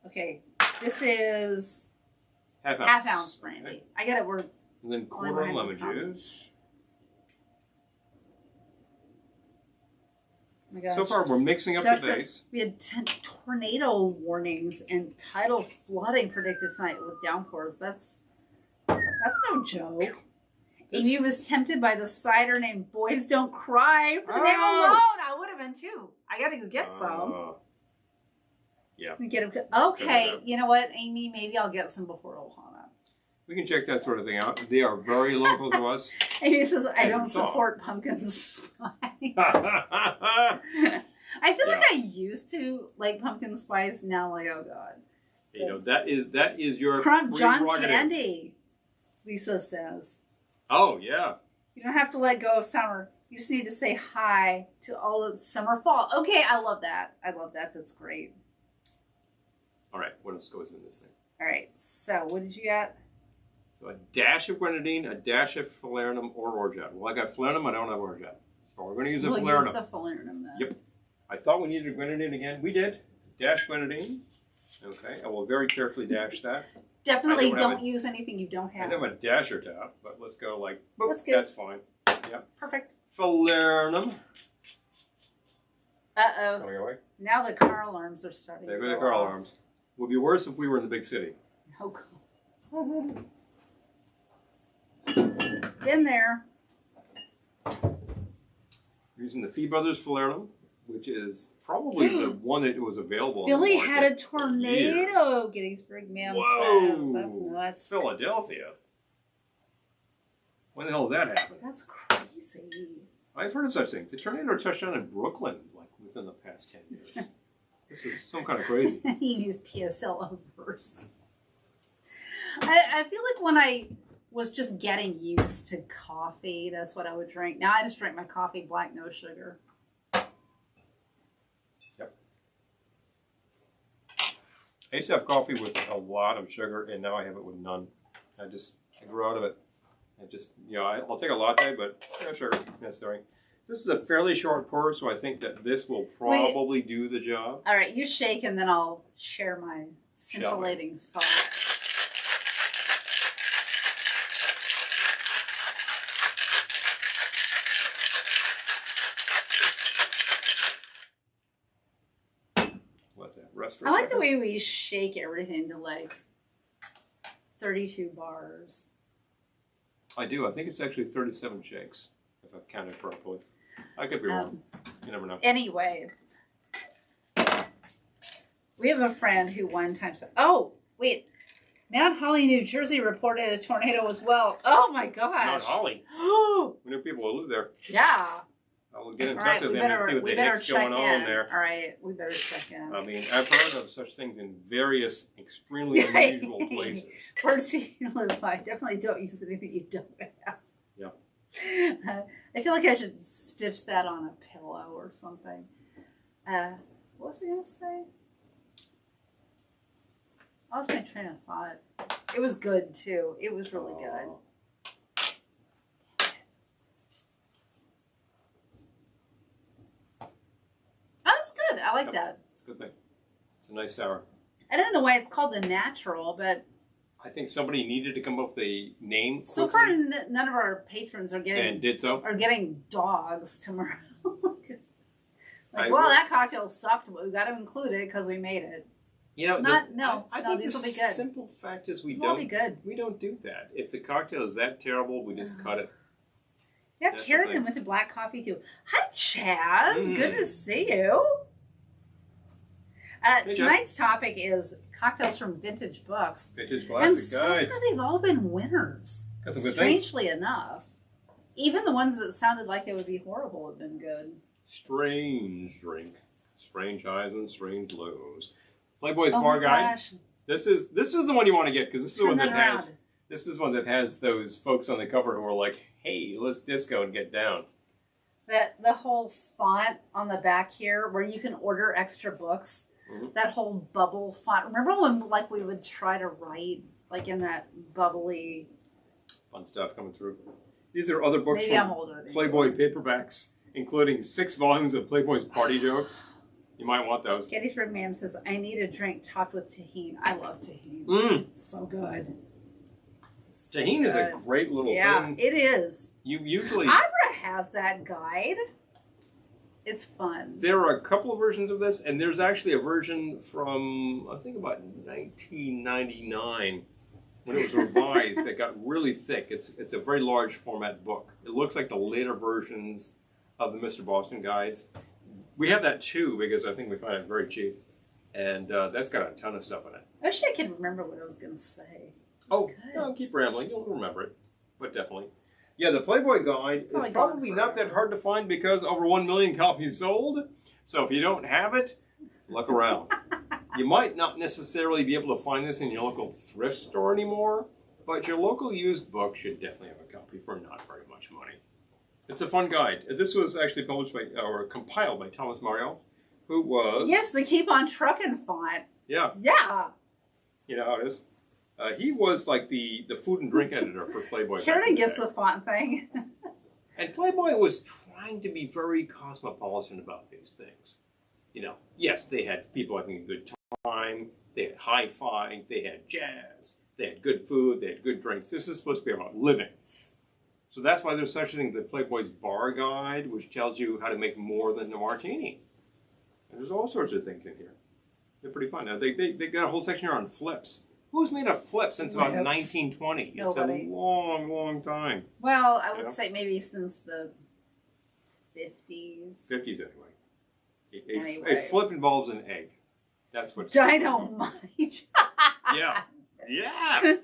Okay, this is half ounce brandy. Okay. I got it. And then quarter lemon juice. Oh my gosh. So far, we're mixing up the base. We had tornado warnings and tidal flooding predicted tonight with downpours. That's no joke. Amy was tempted by the cider named Boys Don't Cry for the name alone. I would have been too. I got to go get some. Yeah. Get them. Okay, you know what, Amy? Maybe I'll get some before Ohana. We can check that sort of thing out. They are very local to us. Amy says, I don't support pumpkin spice. I feel like I used to like pumpkin spice. Now, like, oh God. You know, that is your Crumb John Candy, Lisa says. Oh, yeah. You don't have to let go of summer. You just need to say hi to all of summer, fall. Okay, I love that. I love that. That's great. All right, what else goes in this thing? All right, so what did you get? So a dash of grenadine, a dash of falernum or orgeat. Well, I got falernum, I don't have orgeat. So we're going to use the falernum. We'll use the falernum then. Yep. I thought we needed grenadine again. We did. Dash grenadine. Okay, I will very carefully dash that. Definitely don't use anything you don't have. I don't have a dasher top, but let's go like, boop, that's good. That's fine. Yep. Perfect. Falernum. Uh-oh. Coming away. Now the car alarms are starting. There go the car alarms. Would be worse if we were in the big city. Oh, God. Been there. Using the Fee Brothers Falernum, which is probably the one that was available. Philly had a tornado. Gettysburg man says. That's nuts. Philadelphia. When the hell does that happen? That's crazy. I've heard of such things. The tornado touched down in Brooklyn like within the past 10 years. This is some kind of crazy. You use PSL averse. I feel like when I was just getting used to coffee, that's what I would drink. Now I just drink my coffee black, no sugar. Yep. I used to have coffee with a lot of sugar, and now I have it with none. I grew out of it. I'll take a latte, but no sugar necessary. This is a fairly short pour, so I think that this will probably do the job. All right, you shake, and then I'll share my scintillating thought. Let that rest for a I like second. the way we shake everything to like 32 bars. I do. I think it's actually 37 shakes, if I've counted properly. I could be wrong. You never know. Anyway, we have a friend who one time said, oh, wait, Mount Holly, New Jersey reported a tornado as well. Oh, my gosh. Mount Holly? We know people who live there. Yeah. I'll get in touch with them and see what the heck's going on there. All right, we better check in. I mean, I've heard of such things in various extremely unusual places. Where's you live by? Definitely don't use anything you don't have. Yeah. I feel like I should stitch that on a pillow or something. What was I going to say? I lost my train of thought. It was good, too. It was really good. That's good. I like that. It's a good thing. It's a nice sour. I don't know why it's called the natural, but I think somebody needed to come up with a name quickly. So far, none of our patrons are getting and did so. Are getting dogs tomorrow. Well, that cocktail sucked, but we got to include it because we made it. You know, I think these will be good. Simple fact is we be good. We don't do that. If the cocktail is that terrible, we just cut it. Yeah, Karen went to black coffee too. Hi, Chaz. Good to see you. Tonight's topic is cocktails from vintage books. Vintage classic guides. And so far, they've all been winners. Got some good Strangely enough. Even the ones that sounded like they would be horrible have been good. Strange drink. Strange highs and strange lows. Playboy's Oh Bar my Guide. gosh. This is the one you want to get because this is the Turn one that that around. has this is one that has those folks on the cover who are like, "Hey, let's disco and get down." The whole font on the back here where you can order extra books. Mhm. That whole bubble font. Remember when like we would try to write like in that bubbly. Fun stuff coming through. These are other books Maybe I'm from older. Than Playboy paperbacks, including 6 volumes of Playboy's party jokes. You might want those. Gettysburg Ma'am says, I need a drink topped with tahini. I love tahini. Mm. So good. So Tahini is a good. great little Yeah, thing. it is. You usually Abra has that guide. It's fun. there are a couple of versions of this, and there's actually a version from I think about 1999 when it was revised that got really thick. It's a very large format book. It looks like the later versions of the Mr. Boston guides. We have that too because I think we find it very cheap, and that's got a ton of stuff in it. I wish I could remember what I was going to say. Oh, good. no, keep rambling. You'll remember it, but definitely. Yeah, the Playboy guide Probably is gone probably not that forever. hard to find because over 1 million copies sold. So if you don't have it, look around. You might not necessarily be able to find this in your local thrift store anymore, but your local used book should definitely have a copy for not very much money. It's a fun guide. This was actually published by, or compiled by Thomas Mario, who was... Yes, the Keep on Truckin' font. Yeah, Yeah. you know how it is. He was like the food and drink editor for Playboy. back in Karen the gets day. the font thing. And Playboy was trying to be very cosmopolitan about these things. You know, yes, they had people having a good time, they had hi-fi, they had jazz, they had good food, they had good drinks. This is supposed to be about living. So that's why there's such a thing as the Playboy's Bar Guide, which tells you how to make more than a martini. And there's all sorts of things in here. They're pretty fun. Now, they got a whole section here on flips. Who's made a flip since about Flips. 1920? Nobody. It's a long, long time. Well, I would Yeah. say maybe since the 50s. 50s anyway. Anyway. A flip involves an egg. That's what. Dynamite. Yeah. Yeah.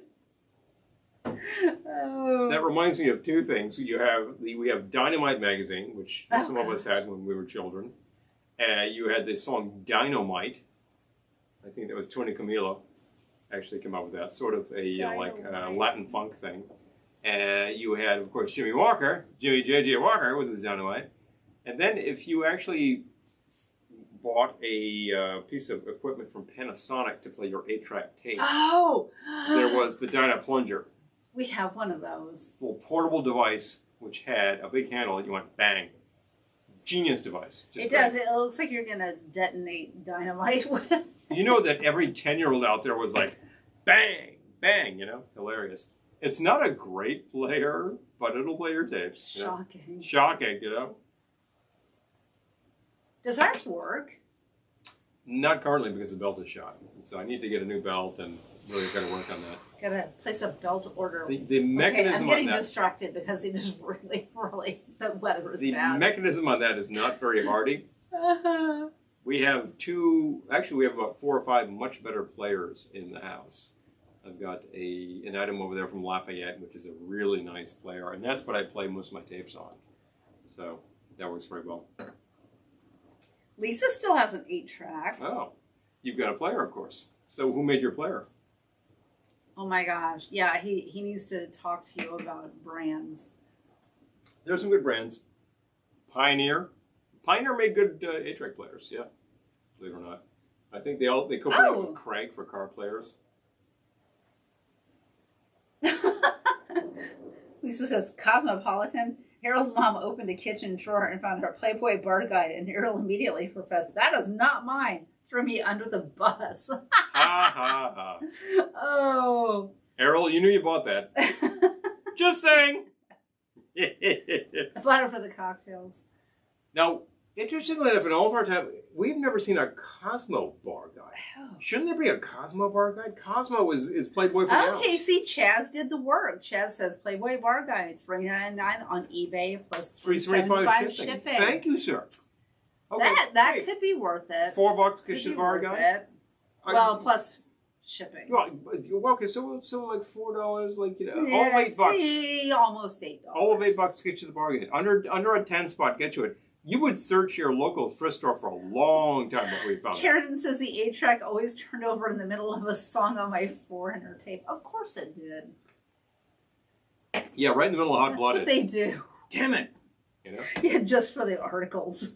Oh. That reminds me of 2 things. We have Dynamite magazine, which Oh, some of us had when we were children. You had the song Dynamite. I think that was Tony Camillo actually came up with that, sort of a Dynamite. Latin funk thing. And you had, of course, Jimmy J.J. Walker with his Dynamite. And then if you actually bought a piece of equipment from Panasonic to play your 8-track tapes, Oh. there was the Dyna Plunger, We have one of those. a little portable device which had a big handle and you went bang. Genius device. Just It great. does. It looks like you're going to detonate dynamite with it. You know that every 10-year-old out there was like, bang, bang, you know? Hilarious. It's not a great player, but it'll play your tapes. you know? Shocking. Shocking, you know? Does ours work? Not currently because the belt is shot. So I need to get a new belt and really got to work on that. Gotta place a belt order. The Okay, mechanism I'm getting on that, distracted because it is really, the weather is the bad. mechanism on that is not very hardy. We have about 4 or 5 much better players in the house. I've got an item over there from Lafayette, which is a really nice player, and that's what I play most of my tapes on. So that works very well. Lisa still has an 8-track. Oh, you've got a player, of course. So who made your player? Oh my gosh. Yeah, he needs to talk to you about brands. There's some good brands. Pioneer. Pioneer made good 8-track players, yeah. Believe it or not. I think they co-branded with Craig for car players. Lisa says, Cosmopolitan. Harold's mom opened a kitchen drawer and found her Playboy bar guide, and Harold immediately professed, that is not mine. Threw me under the bus. Ha ha ha. Oh. Errol, you knew you bought that. Just saying. I bought it for the cocktails. Now, interestingly enough, in all of our time, we've never seen a Cosmo bar guide. Oh. Shouldn't there be a Cosmo bar guide? Cosmo is Playboy for gals. Okay, see, Chaz did the work. Chaz says Playboy bar guide, $3.99 on eBay plus $3.75 shipping. Thank you, sir. Okay, That hey, could be worth it. $4 Could gets you be the bar worth guide. it. Well, plus shipping. Well, okay, so like $4, like Yeah, all of $8. see, almost $8. All of $8 gets you the bar guide. Under a 10 spot, get you it. You would search your local thrift store for a long time before you found it. Karen says the 8-track always turned over in the middle of a song on my 400 tape. Of course it did. Yeah, right in the middle of Hot That's Blooded. what they do. Damn it! You know? Yeah, just for the articles.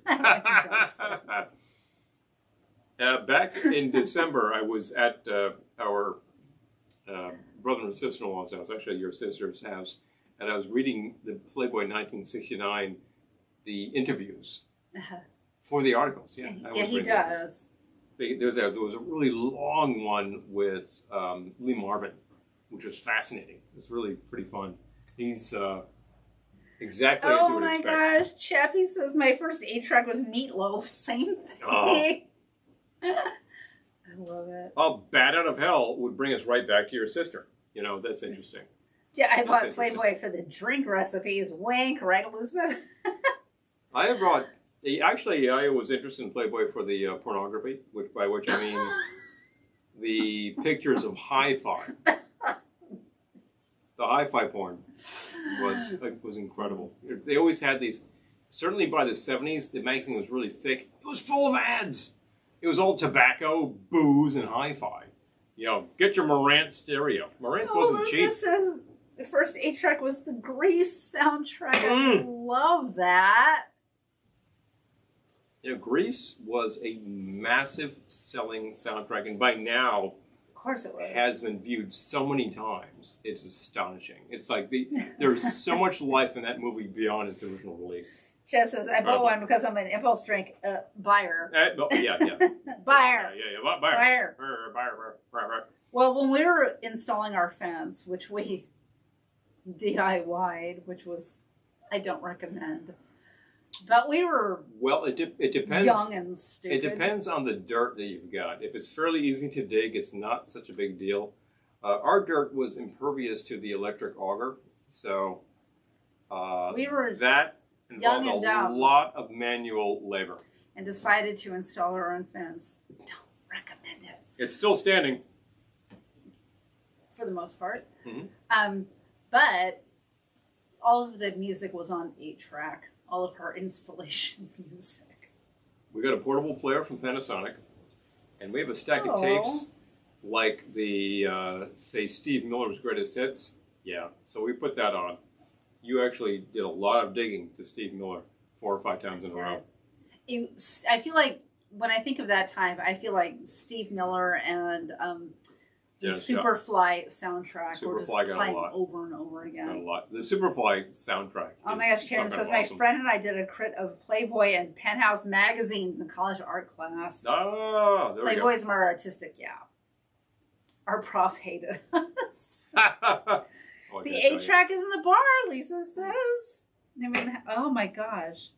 Back in December, I was at our brother and sister-in-law's house, actually your sister's house, and I was reading the Playboy 1969, the interviews for the articles. Yeah, yeah, he does. There was a really long one with Lee Marvin, which was fascinating. It was really pretty fun. He's exactly as you would expect. Oh my gosh, Chappie says my first 8-track was Meatloaf. Same thing. Oh. I love it. Oh, Bat Out of Hell would bring us right back to your sister. You know, that's interesting. Yeah, I bought Playboy for the drink recipes. Wink, right, Elizabeth? I brought... Actually, I was interested in Playboy for the pornography, by which I mean the pictures of hi-fi. The hi-fi porn was incredible. They always had these... Certainly by the 70s, the magazine was really thick. It was full of ads. It was all tobacco, booze, and hi-fi. You know, get your Marantz stereo. Marantz wasn't cheap. This says the first 8-track was the Grease soundtrack. I love that. You know, Grease was a massive selling soundtrack, and by now, of course it was, has been viewed so many times. It's astonishing. It's like there's so much life in that movie beyond its original release. Chess says, I bought one because I'm an impulse drink buyer. Yeah. Buyer. Yeah. Buyer. Well, when we were installing our fence, which we DIY'd, which was, I don't recommend, but we were it depends. Young and stupid. It depends on the dirt that you've got. If it's fairly easy to dig, it's not such a big deal. Our dirt was impervious to the electric auger, so we were that involved young and a dumb lot of manual labor. And decided to install our own fence. Don't recommend it. It's still standing. For the most part. Mm-hmm. But all of the music was on 8-track. All of her installation music. We got a portable player from Panasonic. And we have a stack of tapes like the, say, Steve Miller's Greatest Hits. Yeah, so we put that on. You actually did a lot of digging to Steve Miller 4 or 5 times in a row. I feel like, when I think of that time, I feel like Steve Miller and the Superfly soundtrack were just playing over and over again. Got a lot. The Superfly soundtrack. Oh my gosh, Karen says, my friend and I did a crit of Playboy and Penthouse magazines in college art class. Oh, there we go. Playboy's more artistic, yeah. Our prof hated us. The 8-track is in the bar, Lisa says. I mean, oh my gosh.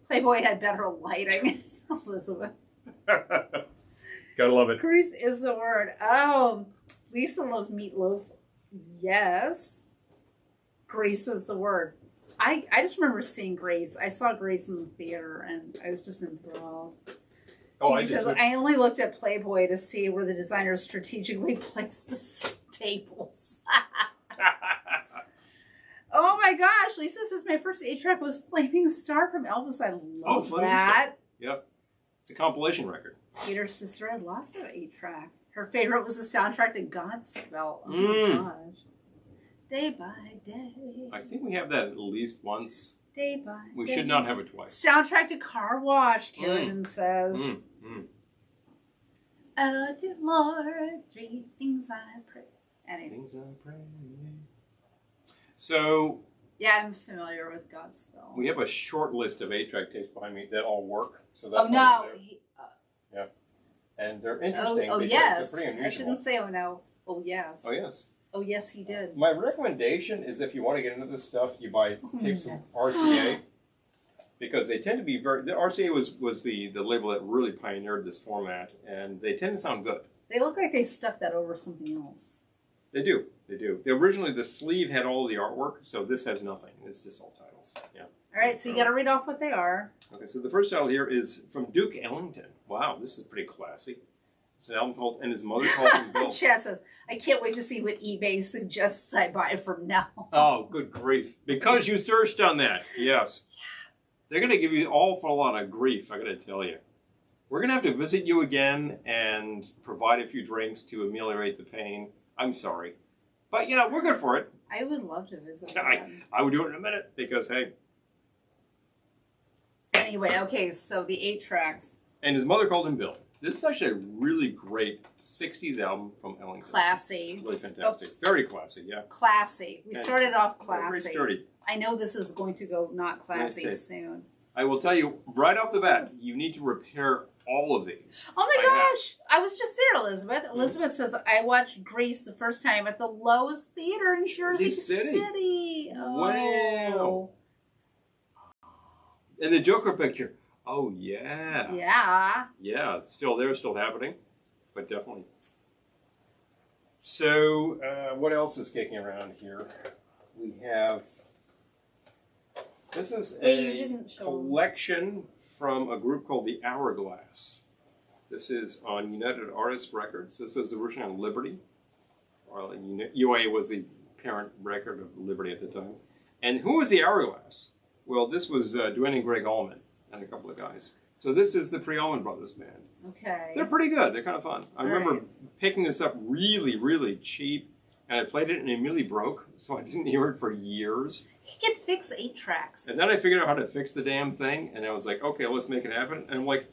Playboy had better lighting. Elizabeth. Gotta love it. Grease is the word. Oh, Lisa loves meatloaf. Yes. Grease is the word. I just remember seeing Grease. I saw Grease in the theater, and I was just enthralled. Oh, Jimmy says, I only looked at Playboy to see where the designers strategically placed the staples. Oh my gosh, Lisa says my first 8-track was Flaming Star from Elvis. I love that. Yep. It's a compilation record. Peter's sister had lots of 8-tracks. Her favorite was the soundtrack to Godspell. Oh my gosh. Day by day. I think we have that at least once. Day by day. We should not have it twice. Soundtrack to Car Wash, Karen says. Oh, dear Lord, 3 things I pray. Anyway. Things I pray. So... Yeah, I'm familiar with Godspell. We have a short list of 8-track tapes behind me that all work. So that's yeah. And they're interesting because yes. they're pretty unusual. I shouldn't say oh no. Oh yes. Oh yes. Oh yes, he did. My recommendation is if you want to get into this stuff, you buy tapes from RCA. Because they tend to be the RCA was the label that really pioneered this format, and they tend to sound good. They look like they stuck that over something else. They do. Originally, the sleeve had all the artwork, so this has nothing. It's just all titles. Yeah. All right, so you got to read off what they are. Okay, so the first title here is from Duke Ellington. Wow, this is pretty classy. It's an album called, and his mother called him Bill. Chad says, I can't wait to see what eBay suggests I buy from now. Oh, good grief. Because you searched on that. Yes. Yeah. they're going to give you an awful lot of grief, I got to tell you. We're going to have to visit you again and provide a few drinks to ameliorate the pain. I'm sorry. But, you know, we're good for it. I would love to visit again. I would do it in a minute because, hey. Anyway, okay, so the 8 tracks. And his mother called him Bill. This is actually a really great 60s album from Ellington. Classy. Really fantastic. Oh. Very classy, yeah. Classy. We started off classy. Very sturdy. I know this is going to go not classy soon. I will tell you right off the bat, you need to repair all of these. Oh my gosh! I was just there, Elizabeth. Elizabeth says, I watched Grease the first time at the Lowe's Theater in Jersey City. Oh. Wow. And the Joker picture. Oh, yeah. Yeah. Yeah, it's still there, still happening. But definitely. So, what else is kicking around here? We have... This is a collection from a group called the Hourglass. This is on United Artists Records. This is originally on Liberty. UA was the parent record of Liberty at the time. And who was the Hourglass? Well, this was Dwayne and Greg Allman and a couple of guys. So this is the Pre-Allman Brothers band. Okay. They're pretty good. They're kind of fun. I remember picking this up really, really cheap. And I played it and it immediately broke, so I didn't hear it for years. He could fix 8 tracks. And then I figured out how to fix the damn thing, and I was like, okay, let's make it happen. And I'm like,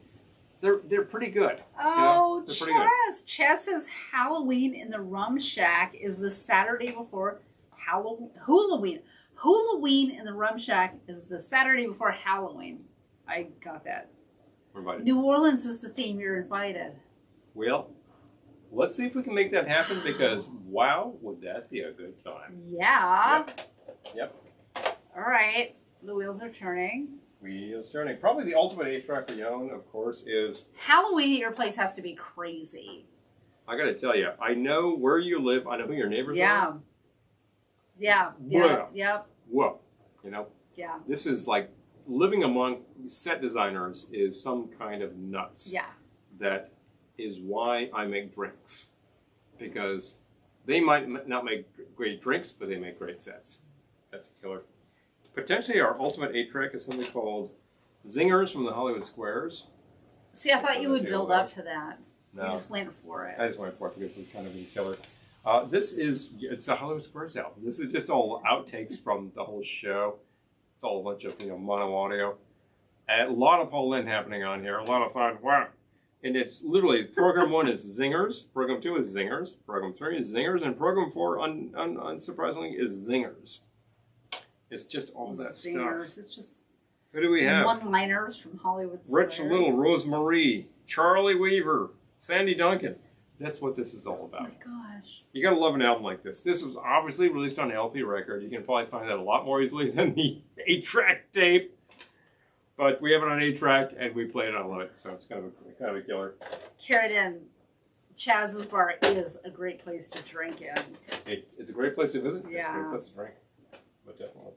they're pretty good. Oh, you know? Chaz. Chaz says Halloween in the Rum Shack is the Saturday before Halloween. Halloween in the Rum Shack is the Saturday before Halloween. I got that. We're invited. New Orleans is the theme. You're invited. Well, let's see if we can make that happen because, wow, would that be a good time. Yeah. Yep. All right. The wheels are turning. Wheels turning. Probably the ultimate 8-track for Young, of course, is... Halloween at your place has to be crazy. I got to tell you, I know where you live. I know who your neighbors are. Yeah. Whoa. Yep. Whoa. You know? Yeah. This is like living among set designers is some kind of nuts. Yeah. That is why I make drinks. Because they might not make great drinks, but they make great sets. That's a killer. Potentially our ultimate 8-track is something called Zingers from the Hollywood Squares. See, I thought you would build up to that. No. You just went for it. I just went for it because it's kind of a killer. It's the Hollywood Squares album. This is just all outtakes from the whole show. It's all a bunch of, mono audio. And a lot of Paul Lynde happening on here. A lot of fun. Wow. And it's literally, program 1 is Zingers, program 2 is Zingers, program 3 is Zingers, and program 4, unsurprisingly, is Zingers. It's just all that Zingers. stuff. It's just who do we have? One-liners from Hollywood Squares. Rich Little, Rose Marie, Charlie Weaver, Sandy Duncan. That's what this is all about. Oh my gosh. You gotta love an album like this. This was obviously released on an LP record. You can probably find that a lot more easily than the 8-track tape. But we have it on 8-track, and we play it on 11, so it's kind of a killer. Carradine, Chaz's Bar is a great place to drink in. It's a great place to visit. Yeah. It's a great place to drink. But definitely.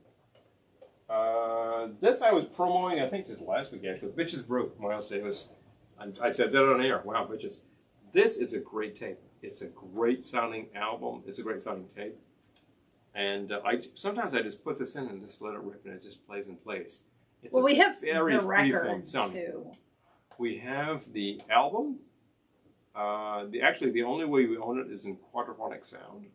This I was promoting, I think, just last week, actually. Bitches Brew, Miles Davis. I said that on air. Wow, Bitches. This is a great tape. It's a great sounding album. It's a great sounding tape. And sometimes I just put this in and just let it rip, and it just plays and plays. It's we have the record sound too. We have the album. Actually, the only way we own it is in quadraphonic sound.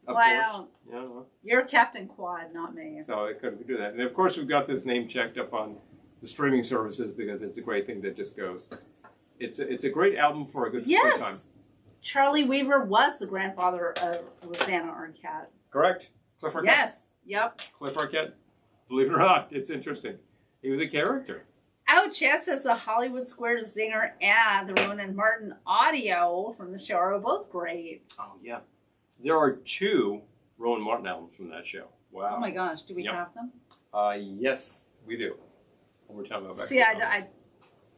Of course. Yeah. You're Captain Quad, not me. So I couldn't do that. And of course, we've got this name checked up on the streaming services because it's a great thing that just goes. It's a great album for a good time. Charlie Weaver was the grandfather of Rosanna Arquette. Correct. Cliff Arquette. Yes. Yep. Cliff Arquette. Believe it or not, it's interesting. He was a character. Ouch, yes, as the Hollywood Squares Zinger and the Ronan Martin audio from the show are both great. Oh, yeah. There are 2 Rowan Martin albums from that show. Wow. Oh, my gosh. Do we have them? Yes, we do. We're talking about See, I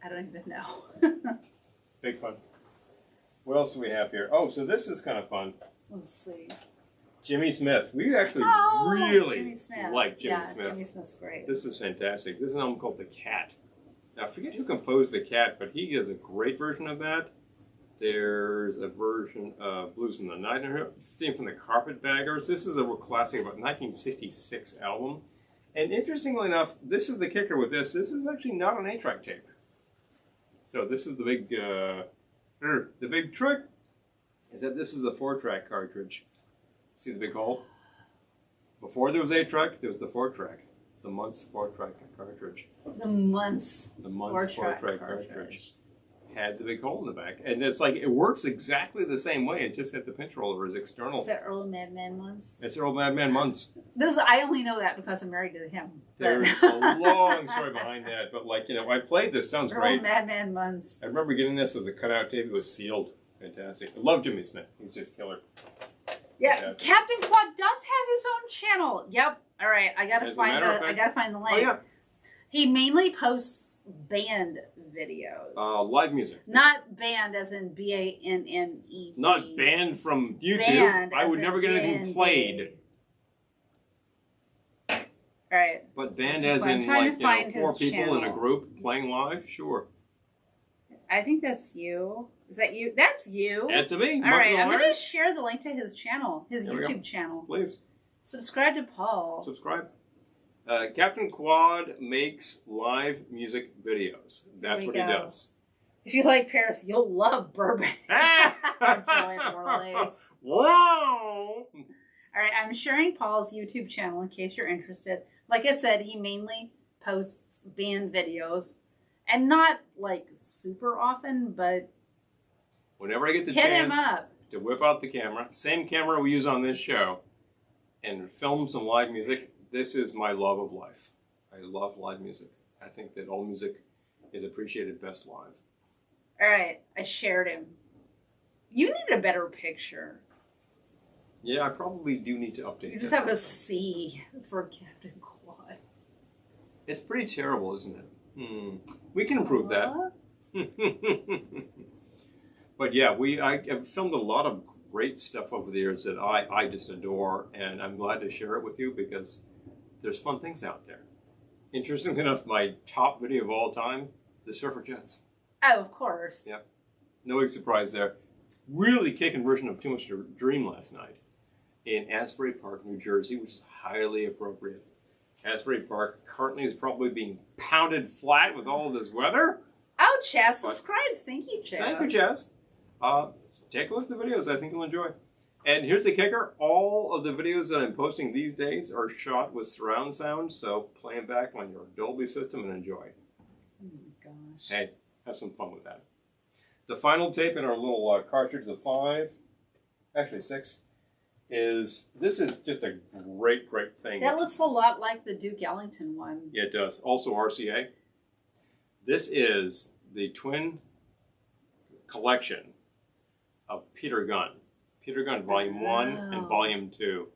don't even know. Big fun. What else do we have here? Oh, so this is kind of fun. Let's see. Jimmy Smith. We actually really like Jimmy Smith. Jimmy Smith's great. This is fantastic. This is an album called The Cat. Now, I forget who composed The Cat, but he has a great version of that. There's a version of Blues from the Night, theme from the Carpetbaggers. This is a classic, about 1966 album. And interestingly enough, this is the kicker with this. This is actually not an 8-track tape. So this is the big trick is that this is the 4-track cartridge. See the big hole? Before there was 8-track, there was the 4-track. The Months 4-track cartridge. The Months 4-track cartridge had the big hole in the back. And it's like, it works exactly the same way. It just had the pinch roller as external. Is that Earl Madman Months? It's Earl Madman Months. I only know that because I'm married to him. There's a long story behind that. But like, I played this. Sounds great. Earl Madman Months. I remember getting this as a cutout tape. It was sealed. Fantastic. I love Jimmy Smith. He's just killer. Yeah, Fantastic. Captain Quad does have his own channel. Yep. All right, I gotta find the link. Oh, yeah. He mainly posts band videos. Live music. Not band as in BANNED. Not banned from YouTube. Band I would never get anything band. played. All right. But band as I'm in trying to like find 4 his people in a channel. group playing live. Sure. I think that's you. Is that you? That's you. That's me. All right, I'm Mark. going to share the link to his channel, his There we go. YouTube channel. Please Subscribe to Paul. subscribe. Captain Quad makes live music videos. That's we what go. he does. If you like Paris, you'll love Burbank. Join Orly. Wow. All right, I'm sharing Paul's YouTube channel in case you're interested. Like I said, he mainly posts band videos, and not like super often, but Whenever I get the hit him chance up. to whip out the camera, same camera we use on this show, and film some live music, this is my love of life. I love live music. I think that all music is appreciated best live. All right, I shared him. You need a better picture. Yeah, I probably do need to update You just this. have a C for Captain Quad. It's pretty terrible, isn't it? We can improve that. But yeah, I've filmed a lot of great stuff over the years that I just adore, and I'm glad to share it with you because there's fun things out there. Interestingly enough, my top video of all time, the Surfer Jets. Oh, of course. Yep. No big surprise there. Really kicking version of Too Much to Dream last night in Asbury Park, New Jersey, which is highly appropriate. Asbury Park currently is probably being pounded flat with all of this weather. Oh, Chaz, subscribe. Thank you, Chaz. Thank you, Chaz. Take a look at the videos. I think you'll enjoy. And here's the kicker. All of the videos that I'm posting these days are shot with surround sound, so play them back on your Dolby system and enjoy. Oh, my gosh. Hey, have some fun with that. The final tape in our little cartridge, the 5, actually 6, this is just a great thing. That looks a lot like the Duke Ellington one. Yeah, it does. Also RCA. This is the twin collection of Peter Gunn. Peter Gunn Volume 1 and Volume 2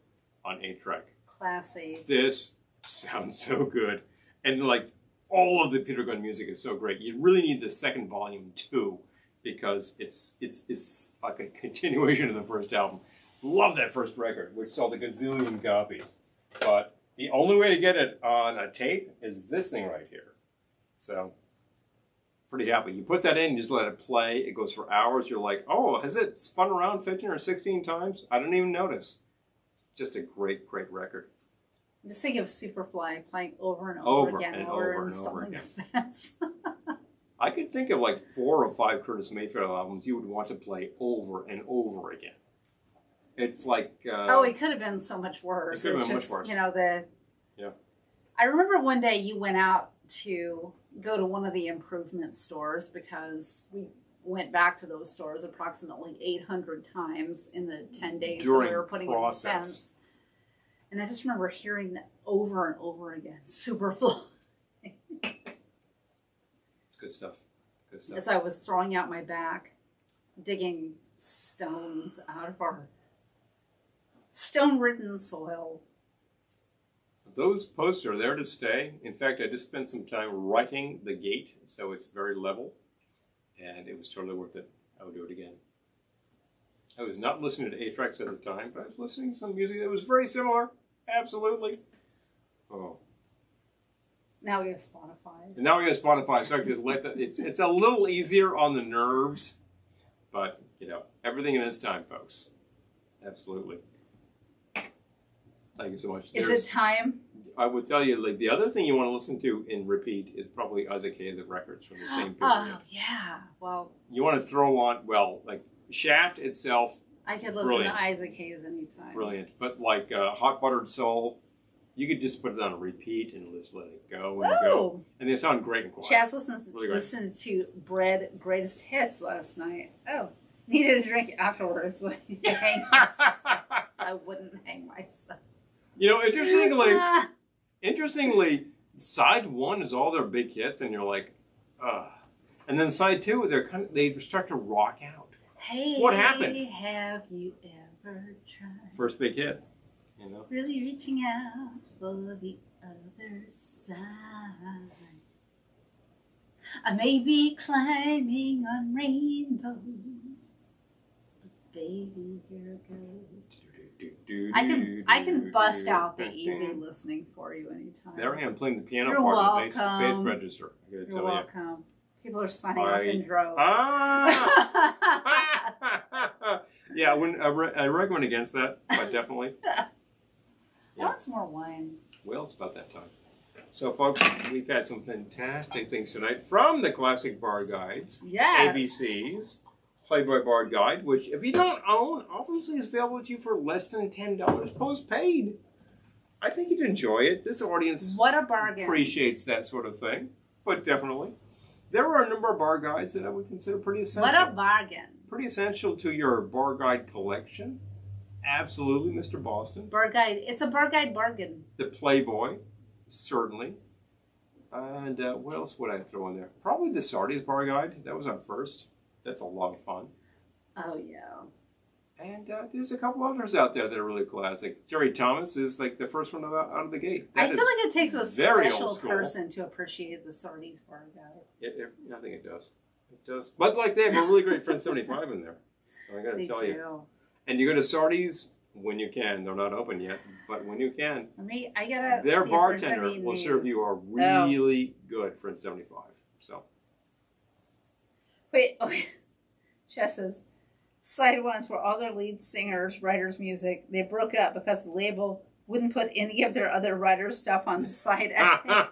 on 8-track. Classy. This sounds so good. And like all of the Peter Gunn music is so great. You really need the second volume too because it's like a continuation of the first album. Love that first record, which sold a gazillion copies. But the only way to get it on a tape is this thing right here. So, pretty happy. You put that in, you just let it play. It goes for hours. You're like, oh, has it spun around 15 or 16 times? I didn't even notice. Just a great record. Just think of Superfly playing over and over again and while we're over installing again. the fence. I could think of like 4 or 5 Curtis Mayfield albums you would want to play over and over again. It's like... it could have been so much worse. It could have been much worse. You know, Yeah. I remember one day you went out to go to one of the improvement stores because we went back to those stores approximately 800 times in the 10 days that we were putting in the fence. And I just remember hearing that over and over again. Superfly. It's good stuff. Good stuff. As I was throwing out my back, digging stones out of our stone-ridden soil. Those posts are there to stay. In fact, I just spent some time writing the gate, so it's very level. And it was totally worth it. I would do it again. I was not listening to 8-tracks at the time, but I was listening to some music that was very similar. Absolutely. Oh. Now we have Spotify. And now we have Spotify, so I can just let that. It's a little easier on the nerves, but, you know, everything in its time, folks. Absolutely. Thank you so much. Is it time? I would tell you, like, the other thing you want to listen to in repeat is probably Isaac Hayes Records from the same period. Oh, yeah. Well, you want to throw on, well, like, Shaft itself. I could listen to Isaac Hayes anytime. Brilliant. But like Hot Buttered Soul, you could just put it on a repeat and just let it go and go. And they sound great and quiet. Chaz listened to Bread Greatest Hits last night. Oh, needed a drink afterwards. So I wouldn't hang myself. You know, interestingly, side one is all their big hits, and you're like, ugh. And then side two, they start to rock out. Hey, what happened? Have you ever tried? First big hit, you know. Really reaching out for the other side. I may be climbing on rainbows, but baby, here goes. I can bust out the easy listening for you anytime. There I am playing the piano You're part of the bass welcome. register. You're welcome. People are signing up in droves. Yeah, I recommend against that, but definitely. I want some more wine. Well, it's about that time. So, folks, we've had some fantastic things tonight from the Classic Bar Guides. Yes. ABC's Playboy Bar Guide, which, if you don't own, obviously is available to you for less than $10 post-paid. I think you'd enjoy it. This audience what a bargain. Appreciates that sort of thing, but definitely. There are a number of bar guides that I would consider pretty essential. What a bargain. Pretty essential to your bar guide collection. Absolutely, Mr. Boston. Bar guide. It's a bar guide bargain. The Playboy, certainly. And what else would I throw in there? Probably the Sardi's bar guide. That was our first. That's a lot of fun. Oh, yeah. And there's a couple others out there that are really classic. Jerry Thomas is like the first one out of the gate. I feel like it takes a special person to appreciate the Sardi's bar guide. I think it does. It does. But like they have a really great Friend 75 in there. I got to tell you. And you go to Sardi's when you can. They're not open yet, but when you can. Their bartender will serve you a really good Friend 75. So. Wait. Jess says, side ones for all their lead singers, writers, music. They broke up because the label wouldn't put any of their other writers' stuff on side A.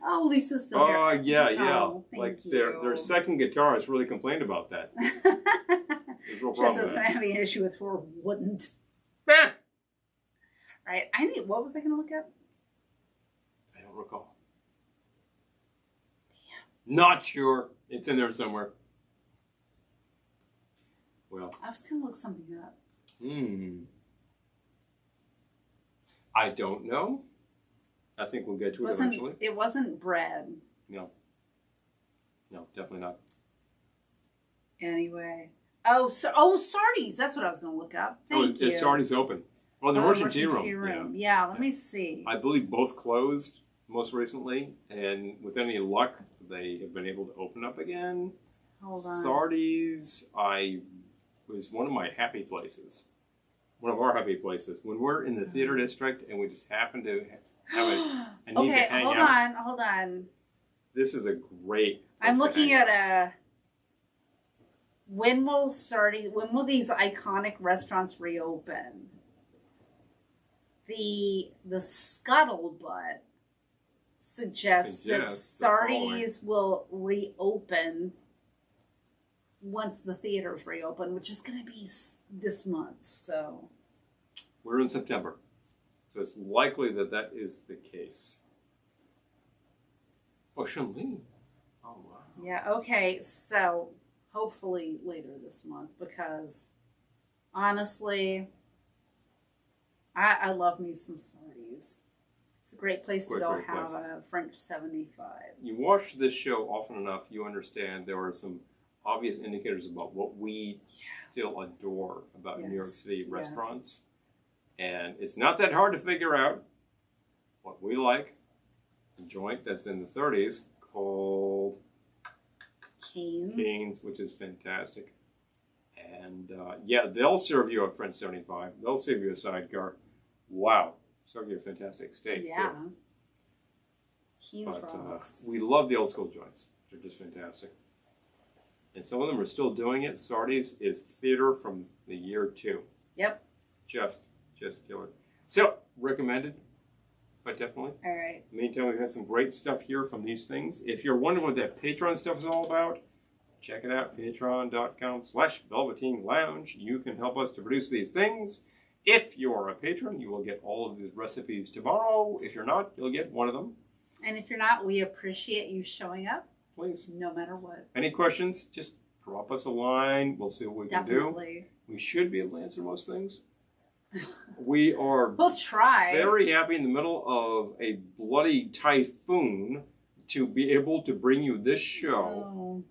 Oh, Lisa's still here. Oh, yeah. Oh, like their second guitarist really complained about that. Just as I'm having an issue with her wouldn't. Right. What was I going to look up? I don't recall. Damn. Not sure. It's in there somewhere. Well, I was going to look something up. I don't know. I think we'll get to it eventually. It wasn't bread. No, definitely not. Anyway. Sardi's. That's what I was going to look up. Thank you. Sardi's open. Well, the Merchant Tea Room. Yeah, let me see. I believe both closed most recently, and with any luck, they have been able to open up again. Hold on. Sardi's, was one of my happy places. One of our happy places. When we're in the theater district and we just happen to have a need to hang out. Hold on. This is a great place I'm looking at a when will these iconic restaurants reopen? The scuttlebutt suggests that Sardi's will reopen once the theaters reopen, which is going to be this month. So we're in September, so it's likely that is the case. Oh, Shanley. Oh, wow. Yeah, okay, so hopefully later this month, because honestly, I love me some Sardi's. It's a great place to go have a French 75. You watch this show often enough, you understand there are some obvious indicators about what we still adore about New York City restaurants. And it's not that hard to figure out what we like. A joint that's in the 30s called Cane's, which is fantastic. And they'll serve you a French 75. They'll serve you a sidecar. Wow. Serve you a fantastic steak, too. Cane's rocks. We love the old school joints. They're just fantastic. And some of them are still doing it. Sardi's is theater from the year 2. Yep. Just killer. So, recommended, but definitely. All right. Meantime, we've had some great stuff here from these things. If you're wondering what that Patreon stuff is all about, check it out, patreon.com/Velveteen Lounge. You can help us to produce these things. If you are a patron, you will get all of these recipes tomorrow. If you're not, you'll get one of them. And if you're not, we appreciate you showing up. Please. No matter what. Any questions, just drop us a line. We'll see what we can do. We should be able to answer most things. We are we'll try. Very happy in the middle of a bloody typhoon to be able to bring you this show. Oh.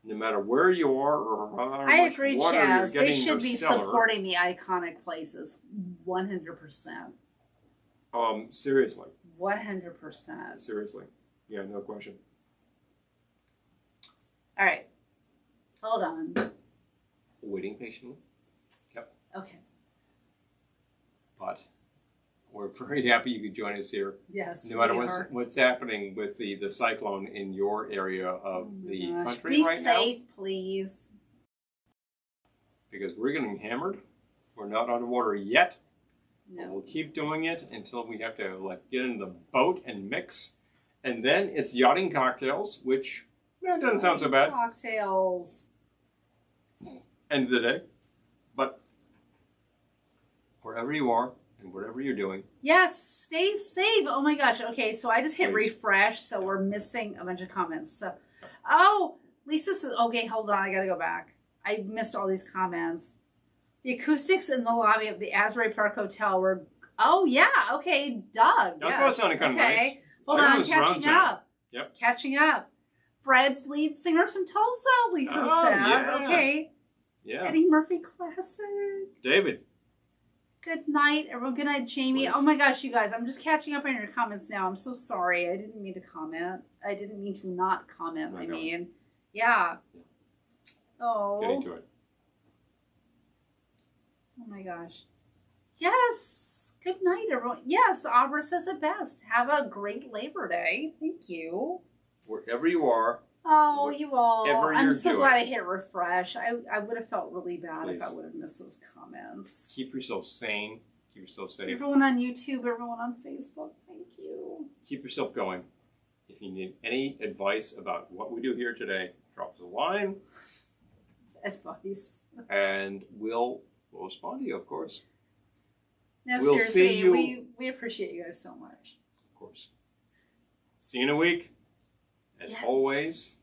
No matter where you are or how I much agree, water Chaz. you're They getting should in be your cellar. supporting the iconic places. 100%. Seriously. 100%. Seriously. Yeah, no question. All right. Hold on. Waiting patiently. Yep. Okay. But we're very happy you could join us here. Yes. No matter what's happening with the cyclone in your area of the country be right now. Be safe, please. Because we're getting hammered. We're not underwater yet. No. We'll keep doing it until we have to get in the boat and mix. And then it's yachting cocktails, which doesn't sound so bad. Cocktails. End of the day. But wherever you are and whatever you're doing. Yes, stay safe. Oh my gosh. Okay, so I just hit Please. refresh, so we're missing a bunch of comments. So, oh, Lisa says, okay, hold on. I got to go back. I missed all these comments. The acoustics in the lobby of the Asbury Park Hotel were, oh yeah, okay, Doug. That sounded kind of nice. Hold I on, know I'm it's catching around up. Yep. Catching up. Fred's lead singer from Tulsa, Lisa says. Yeah. Okay. Yeah. Eddie Murphy classic. David. Good night, everyone. Good night, Jamie. Please. Oh my gosh, you guys. I'm just catching up on your comments now. I'm so sorry. I didn't mean to comment. I didn't mean to not comment, I mean. Yeah. Oh. Get into it. Oh my gosh. Yes. Good night, everyone. Yes, Abra says it best. Have a great Labor Day. Thank you. Wherever you are. Oh, you all. I'm so doing. glad I hit refresh. I would have felt really bad Please. if I would have missed those comments. Keep yourself sane. Keep yourself safe. Everyone on YouTube, everyone on Facebook, thank you. Keep yourself going. If you need any advice about what we do here today, drop us a line. Advice. And we'll respond to you, of course. No, We'll see seriously, you. we appreciate you guys so much. Of course. See you in a week. As Yes. always,